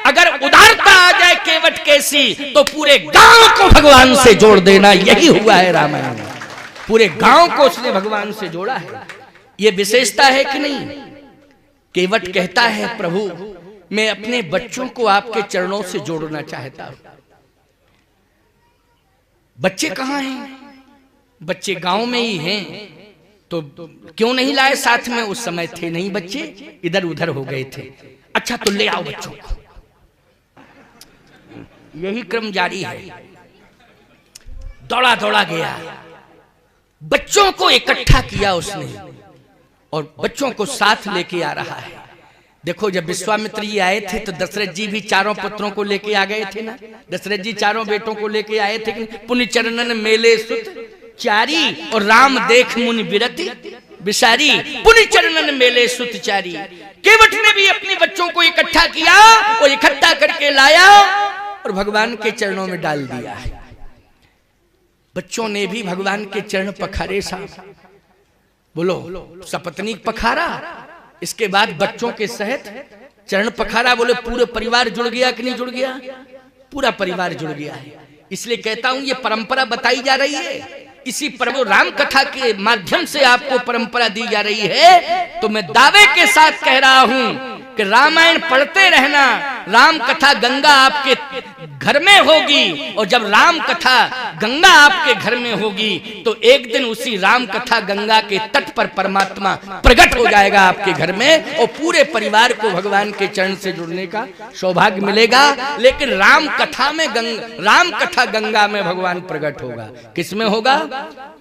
Speaker 1: अगर उदारता आ जाए केवट कैसी, तो पूरे गांव को भगवान से जोड़ देना। यही हुआ है रामायण में, पूरे गांव को उसने भगवान से जोड़ा है। ये विशेषता है कि नहीं? केवट कहता है प्रभु मैं अपने बच्चों को आपके चरणों से जोड़ना चाहता हूं। बच्चे कहां हैं? बच्चे गांव में ही हैं, तो क्यों नहीं लाए साथ में? उस समय थे नहीं बच्चे, इधर उधर हो गए थे। अच्छा तो ले आओ बच्चों को। यही क्रम जारी है, दौड़ा दौड़ा गया, बच्चों को इकट्ठा किया उसने और बच्चों को साथ लेके आ रहा है। देखो जब विश्वामित्र जी आए थे तो दशरथ जी भी 4 पुत्रों को लेके आ गए थे ना। दशरथ जी 4 बेटों को लेके आए थे। पुण्य चरणन मेले सुत चारी और राम देख मुनि विरति विसारी, पुण्य चरणन मेले सुत चारी। केवट ने भी अपने बच्चों को इकट्ठा किया और इकट्ठा करके लाया और भगवान के चरणों में डाल दिया है। बच्चों ने भी भगवान के चरण पखारे साहब। बोलो सपत्नीक पखारा, इसके बाद बच्चों के सहित चरण पखारा। बोले पूरे परिवार जुड़ गया कि नहीं जुड़ गया? पूरा परिवार जुड़ गया है। इसलिए कहता हूं ये परंपरा बताई जा रही है, इसी प्रभु राम कथा के माध्यम से आपको परंपरा दी जा रही है। तो मैं दावे के साथ कह रहा हूं कि रामायण पढ़ते रहना। राम कथा गंगा आपके घर में होगी, और जब राम कथा गंगा आपके घर में होगी तो एक दिन उसी राम कथा गंगा के तट पर परमात्मा प्रकट हो जाएगा आपके घर में, और पूरे परिवार को भगवान के चरण से जुड़ने का सौभाग्य मिलेगा। लेकिन राम कथा में राम कथा गंगा में भगवान प्रकट होगा। किस में होगा?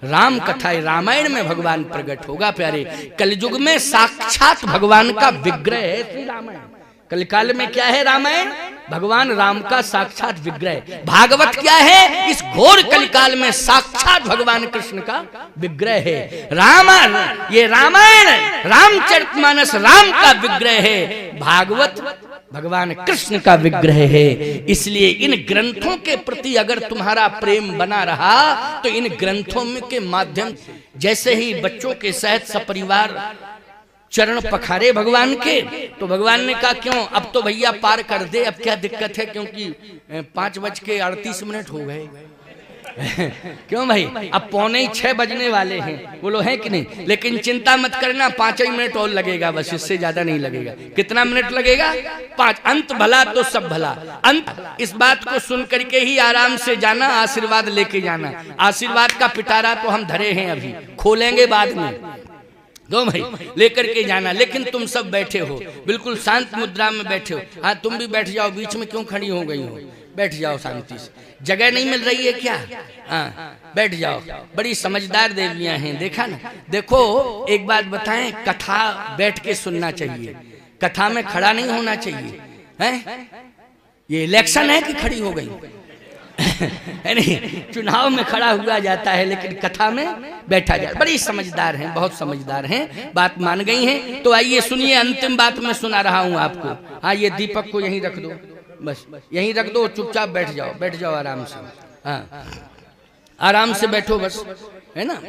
Speaker 1: राम कथा रामायण में भगवान प्रकट होगा। प्यारे, कलयुग में साक्षात भगवान का विग्रह है श्री रामायण। कलिकाल में क्या है रामायण? भगवान राम का साक्षात विग्रह। भागवत क्या है? इस घोर कलिकाल में साक्षात भगवान कृष्ण का विग्रह है। ये रामायण रामचरितमानस राम का विग्रह है, भागवत भगवान कृष्ण का विग्रह है। इसलिए इन ग्रंथों के प्रति अगर तुम्हारा प्रेम बना रहा तो इन ग्रंथों के माध्यम, जैसे ही बच्चों के सहित सपरिवार चरण पखारे भगवान के, तो भगवान ने कहा क्यों, अब तो भैया पार कर दे, अब क्या दिक्कत है, क्योंकि 5:38 हो गए। क्यों भाई, अब 5:45 बजने वाले हैं, बोलो है कि नहीं? लेकिन चिंता मत करना, 5 ही मिनट और लगेगा, बस इससे ज्यादा नहीं लगेगा। कितना मिनट लगेगा? 5। अंत भला तो सब भला। अंत, इस बात को सुन करके ही आराम से जाना, आशीर्वाद लेके जाना। आशीर्वाद का पिटारा तो हम धरे हैं, अभी खोलेंगे बाद में। दो भाई लेकर के जाना। लेकिन तुम सब बैठे हो, बिल्कुल शांत मुद्रा में बैठे हो। हाँ, तुम भी बैठ जाओ, बीच में क्यों खड़ी हो गई हो? बैठ जाओ शांति से। जगह नहीं मिल रही है क्या? हाँ, बैठ जाओ। बड़ी समझदार देवियां हैं, देखा ना। देखो एक बात बताएं, कथा बैठ के सुनना चाहिए, कथा में खड़ा नहीं होना चाहिए। हैं? ये इलेक्शन है कि खड़ी हो गई? नहीं, चुनाव में खड़ा हुआ जाता है, लेकिन कथा में बैठा जाए। बड़ी समझदार हैं, बहुत समझदार हैं, बात मान गई हैं। तो आइए सुनिए, अंतिम बात मैं सुना रहा हूं आपको। हाँ, ये दीपक को यहीं रख दो, बस यहीं रख दो, चुपचाप बैठ जाओ, बैठ जाओ आराम से। हाँ, आराम से बैठो बस, है ना।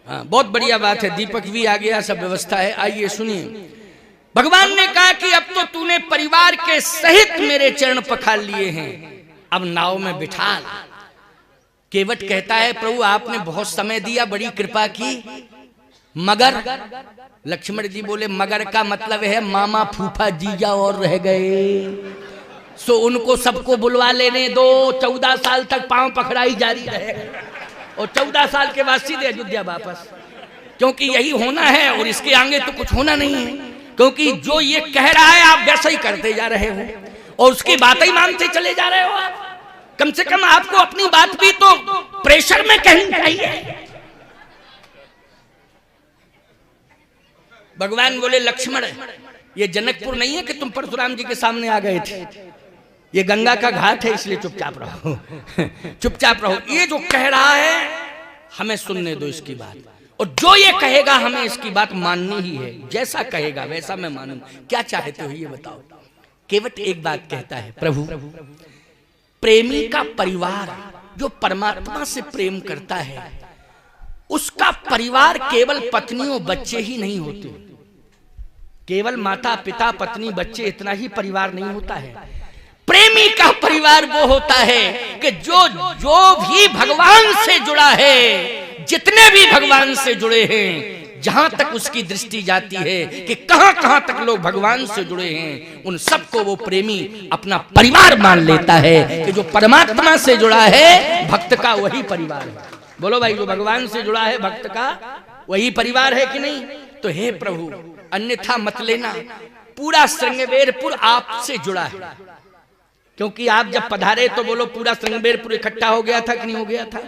Speaker 1: हाँ, बहुत बढ़िया बात है, दीपक भी आ गया, सब व्यवस्था है। आइए सुनिए, भगवान ने कहा कि अब तो तूने परिवार के सहित मेरे चरण पखार लिए हैं, अब नाव में बिठा। केवट कहता है प्रभु आपने बहुत समय दिया, बड़ी कृपा की, मगर लक्ष्मण जी बोले मगर का मतलब है मामा फूफा जीजा और रह गए, सो उनको सबको बुलवा लेने दो। 14 साल तक पांव पकड़ाई जारी रहे और 14 साल के बाद सीधे अयोध्या वापस, क्योंकि यही होना है और इसके आगे तो कुछ होना नहीं है। क्योंकि जो ये कह रहा है आप वैसा ही करते जा रहे हो और उसकी बातें ही मानते चले जा रहे हो। आप कम से कम आपको अपनी बात भी तो प्रेशर में कहनी चाहिए। भगवान बोले लक्ष्मण, ये जनकपुर नहीं है कि तुम परशुराम जी के सामने आ गए थे, ये गंगा का घाट है, इसलिए चुपचाप रहो। चुपचाप रहो। ये जो कह रहा है हमें सुनने दो इसकी बात, और जो ये कहेगा हमें इसकी बात माननी ही है। जैसा कहेगा वैसा मैं मानूं। क्या चाहते हो ये बताओ। केवट एक बात कहता है, प्रभु प्रेमी का परिवार जो परमात्मा से प्रेम करता है, उसका परिवार केवल पत्नियों बच्चे ही नहीं होते। केवल माता पिता पत्नी बच्चे इतना ही परिवार नहीं होता है। प्रेमी का परिवार वो होता है कि जो भी भगवान से जुड़ा है, जितने भी भगवान से जुड़े हैं, जहां तक उसकी दृष्टि जाती है कि कहां कहां तक लोग भगवान से जुड़े हैं, उन सबको वो प्रेमी अपना परिवार मान लेता है। कि जो परमात्मा से जुड़ा है भक्त का वही परिवार है। बोलो भाई, जो भगवान से जुड़ा है भक्त का वही परिवार है कि नहीं? तो हे प्रभु अन्यथा मत लेना, पूरा श्रृंगवेरपुर आपसे जुड़ा है। क्योंकि आप जब पधारे तो बोलो पूरा श्रृंगवेरपुर इकट्ठा हो गया था कि नहीं हो गया था?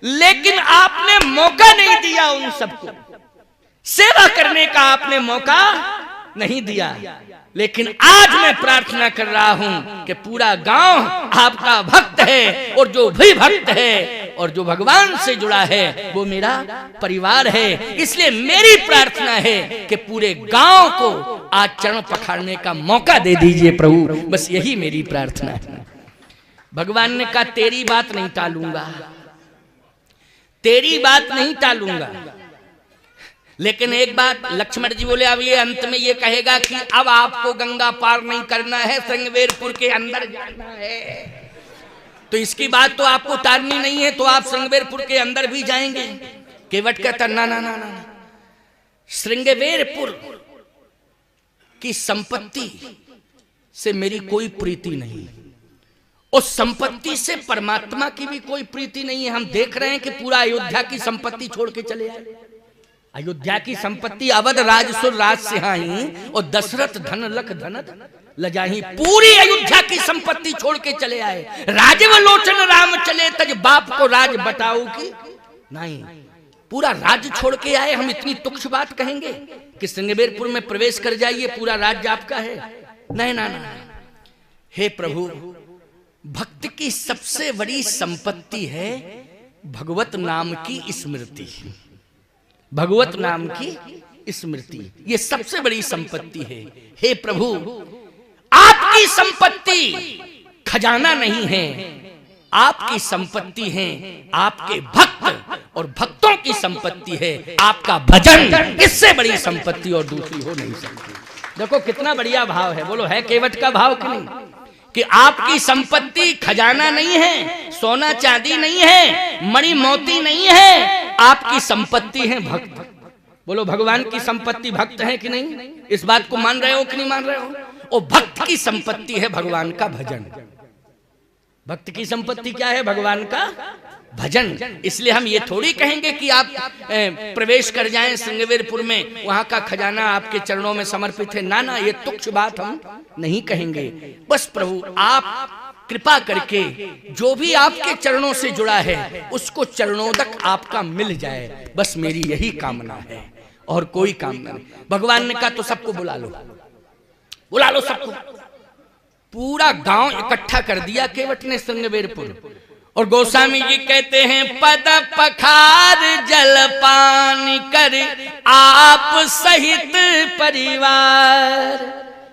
Speaker 1: लेकिन आपने मौका नहीं दिया, उन सबको सेवा करने का आपने मौका नहीं दिया। लेकिन आज मैं प्रार्थना कर रहा हूं कि पूरा गांव आपका भक्त है, और जो भी भक्त है और जो भगवान से जुड़ा है वो मेरा परिवार है। इसलिए मेरी प्रार्थना है कि पूरे गांव को आज चरण पखारने का मौका दे दीजिए प्रभु, बस यही मेरी प्रार्थना है। भगवान ने कहा तेरी बात नहीं टालूंगा, तेरी बात नहीं टालूंगा। लेकिन एक बात लक्ष्मण जी बोले, अब ये अंत में ये कहेगा कि अब आपको गंगा पार नहीं करना है, श्रृंगवेरपुर के अंदर जाना है, तो इसकी बात तो आपको टालनी नहीं है, तो आप श्रृंगवेरपुर के अंदर भी जाएंगे। केवट कहता ना ना ना ना, श्रृंगवेरपुर की संपत्ति से मेरी कोई प्रीति नहीं, उस संपत्ति से परमात्मा की भी कोई प्रीति नहीं है। हम देख रहे हैं कि पूरा अयोध्या की संपत्ति छोड़ के चले आए। अयोध्या की संपत्ति अवध राजसुर राज सिहाही और दशरथ धन लख धनत लजाही, पूरी अयोध्या की संपत्ति छोड़ के चले आए। राजीव लोचन राम चले तज बाप को राज बताओ की नहीं, पूरा राज्य छोड़ के आए। हम इतनी तुच्छ बात कहेंगे कि श्रृंगवेरपुर में प्रवेश कर जाइए पूरा राज्य आपका है? नहीं ना, ना। हे प्रभु, भक्त की सबसे बड़ी संपत्ति है भगवत नाम की स्मृति। भगवत नाम की स्मृति ये सबसे बड़ी संपत्ति है। हे प्रभु, आपकी संपत्ति खजाना नहीं है, आपकी संपत्ति है आपके भक्त, और भक्तों की संपत्ति है आपका भजन। इससे बड़ी संपत्ति और दूसरी हो नहीं सकती। देखो कितना बढ़िया भाव है। बोलो, है केवट का भाव कि नहीं? कि आपकी संपत्ति खजाना नहीं है, सोना चांदी नहीं है, मणि मोती नहीं है, आपकी संपत्ति है भक्त। बोलो, भगवान की संपत्ति भक्त है कि नहीं? इस बात को मान रहे हो कि नहीं मान रहे हो? और भक्त की संपत्ति है भगवान का भजन। भक्त की संपत्ति क्या है? भगवान का भजन। इसलिए हम ये थोड़ी कहेंगे कि आप प्रवेश कर जाएं श्रृंगवेरपुर में, वहां का खजाना आपके चरणों में समर्पित है। ना ना, ये तुच्छ बात हम नहीं कहेंगे। बस प्रभु आप कृपा करके जो भी आपके चरणों से जुड़ा है उसको चरणोदक आपका मिल जाए, बस मेरी यही कामना है और कोई कामना नहीं। भगवान ने कहा तो सबको बुला लो, बुला लो सबको। पूरा गांव इकट्ठा कर दिया केवट ने श्रृंगवेरपुर। और गोस्वामी जी कहते हैं, पद पखार जलपान कर आप सहित परिवार।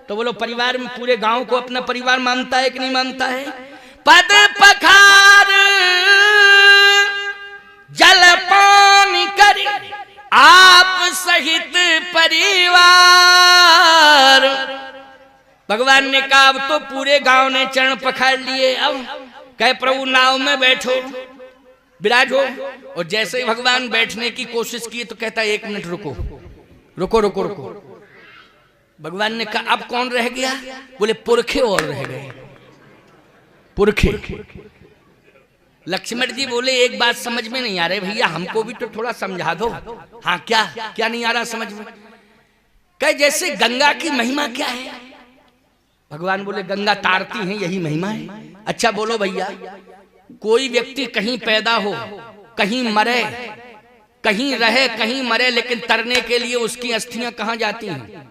Speaker 1: तो बोलो, परिवार में पूरे गांव को अपना परिवार मानता है कि नहीं मानता है? पद पखार जलपान कर आप सहित परिवार। भगवान ने कहा अब तो पूरे गांव ने चरण पखार लिए, अब कहे प्रभु नाव में बैठो, विराजो। और जैसे ही भगवान बैठने की कोशिश की तो कहता 1 मिनट रुको रुको रुको रुको। भगवान ने कहा अब कौन रह गया? बोले पुरखे और रह गए, पुरखे। लक्ष्मण जी बोले एक बात समझ में नहीं आ रही भैया, हमको भी तो थोड़ा समझा दो। हाँ, क्या क्या नहीं आ रहा समझ में? कहे जैसे गंगा की महिमा क्या है? भगवान बोले गंगा तारती है, यही महिमा है। अच्छा बोलो भैया, कोई व्यक्ति कहीं पैदा हो, कहीं मरे, कहीं रहे, कहीं मरे, लेकिन तरने के लिए उसकी अस्थियां कहां जाती हैं?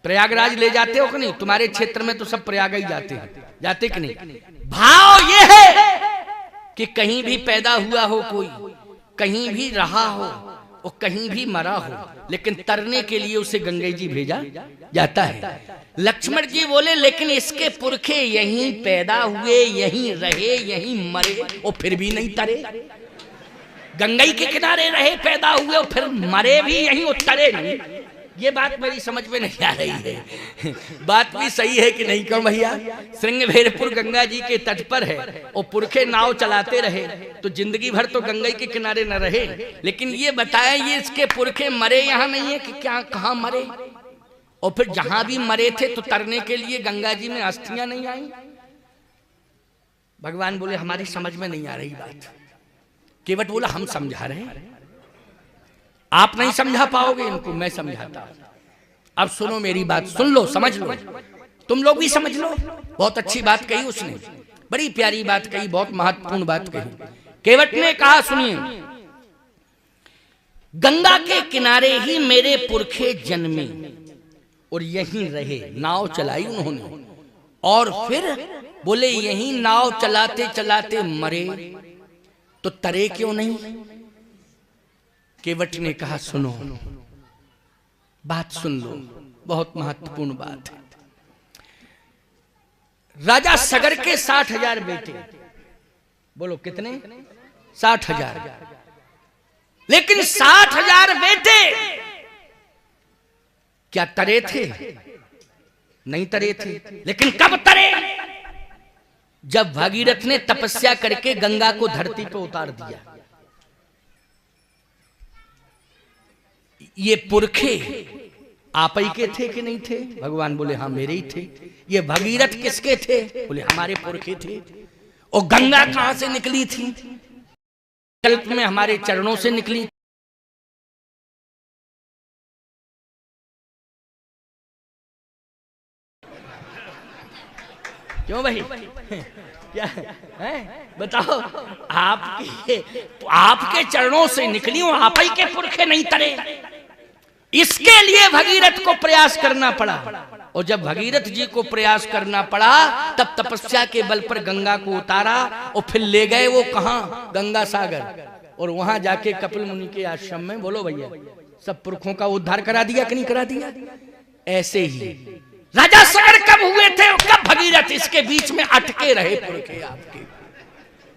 Speaker 1: प्रयागराज ले जाते हो कि नहीं? तुम्हारे क्षेत्र में तो सब प्रयाग ही जाते हैं, जाते कि नहीं? भाव ये है कि कहीं भी पैदा हुआ हो कोई, कहीं भी रहा हो और कहीं भी मरा हो, लेकिन तरने के लिए उसे गंगा जी भेजा जाता है। लक्ष्मण जी बोले लेकिन इसके पुरखे यहीं पैदा हुए, यहीं रहे, यहीं मरे और फिर भी नहीं तरे। गंगा के किनारे रहे, पैदा हुए और फिर मरे भी यहीं और तरे नहीं। ये बात मेरी समझ में नहीं आ रही है। बात भी सही है कि नहीं कम भैया? श्रृंगवेरपुर गंगा जी के तट पर है और पुरखे नाव चलाते रहे तो जिंदगी भर तो गंगा के किनारे न रहे, लेकिन ये बताया ये इसके पुरखे मरे यहाँ नहीं है कि क्या, कहाँ मरे? और फिर जहां भी मरे थे तो तरने के लिए गंगा जी में अस्थियां नहीं आई। भगवान बोले हमारी समझ में नहीं आ रही बात। केवट बोला हम समझा रहे हैं, आप नहीं समझा पाओगे इनको, मैं समझाता हूं। अब सुनो मेरी बात, सुन लो, समझ लो, तुम लोग भी समझ लो। बहुत अच्छी बात कही उसने, बड़ी प्यारी बात कही, बहुत महत्वपूर्ण बात कही। केवट ने कहा सुनिए, गंगा के किनारे ही मेरे पुरखे जन्मे और यहीं रहे, नाव चलाई उन्होंने, और फिर बोले यहीं नाव चलाते चलाते मरे तो तरे क्यों नहीं? केवट ने कहा सुनो, बात सुन लो, बहुत महत्वपूर्ण बात है। राजा सगर के 60,000 बेटे, बोलो कितने? 60,000। लेकिन 60,000 बेटे क्या तरे थे? नहीं तरे थे। लेकिन कब तरे? जब भागीरथ ने तपस्या करके गंगा को धरती पर उतार दिया। ये पुरखे आप ही के थे कि नहीं थे? भगवान बोले हाँ मेरे ही थे। ये भागीरथ किसके थे? बोले हमारे पुरखे थे। और गंगा कहां से निकली थी? कल्प में हमारे चरणों से निकली। क्यों भाई? क्या है बताओ? आपके चरणों से निकली हूं, आप ही के पुरखे नहीं तरे। इसके लिए भगीरथ को प्रयास करना पड़ा। और जब भगीरथ जी को प्रयास करना पड़ा तब तपस्या के बल पर गंगा को उतारा और फिर ले गए वो कहां, गंगा सागर, और वहां जाके कपिल मुनि के आश्रम में, बोलो भैया, सब पुरखों का उद्धार करा दिया कि नहीं करा दिया। ऐसे ही राजा सागर कब हुए थे और कब भगीरथ इसके बीच में अटके रहे पुरखे आपके,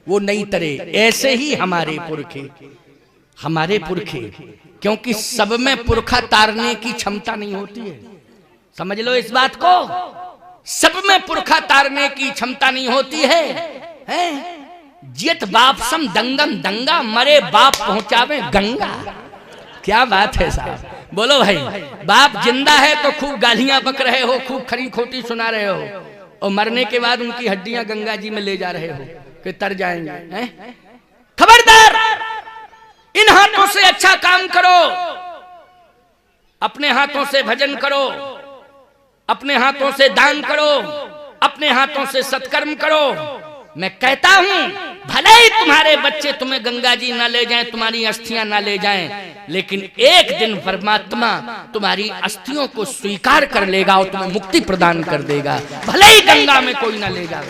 Speaker 1: वो नहीं तरे। ऐसे ही हमारे पुरखे, क्योंकि सब में पुरखा तारने की क्षमता नहीं होती है, समझ लो इस बात को, सब में पुरखा तारने की क्षमता नहीं होती है? जियत बाप सम दंगम दंगा, मरे बाप पहुंचावे गंगा। क्या बात है साहब, बोलो भाई। बाप जिंदा है तो खूब गालियां बक रहे हो, खूब खरी खोटी सुना रहे हो, और मरने के बाद उनकी हड्डियां गंगा जी में ले जा रहे हो कि तर जाएंगे। खबरदार, इन हाथों से अच्छा काम करो, अपने हाथों से भजन करो, अपने हाथों से दान करो, अपने हाथों से सत्कर्म करो। मैं कहता हूं भले ही तुम्हारे बच्चे तुम्हें गंगा जी ना ले जाएं, तुम्हारी अस्थियां ना ले जाएं, लेकिन एक दिन परमात्मा तुम्हारी अस्थियों को स्वीकार कर लेगा और तुम्हें मुक्ति प्रदान कर देगा, भले ही गंगा में कोई ना ले जाए।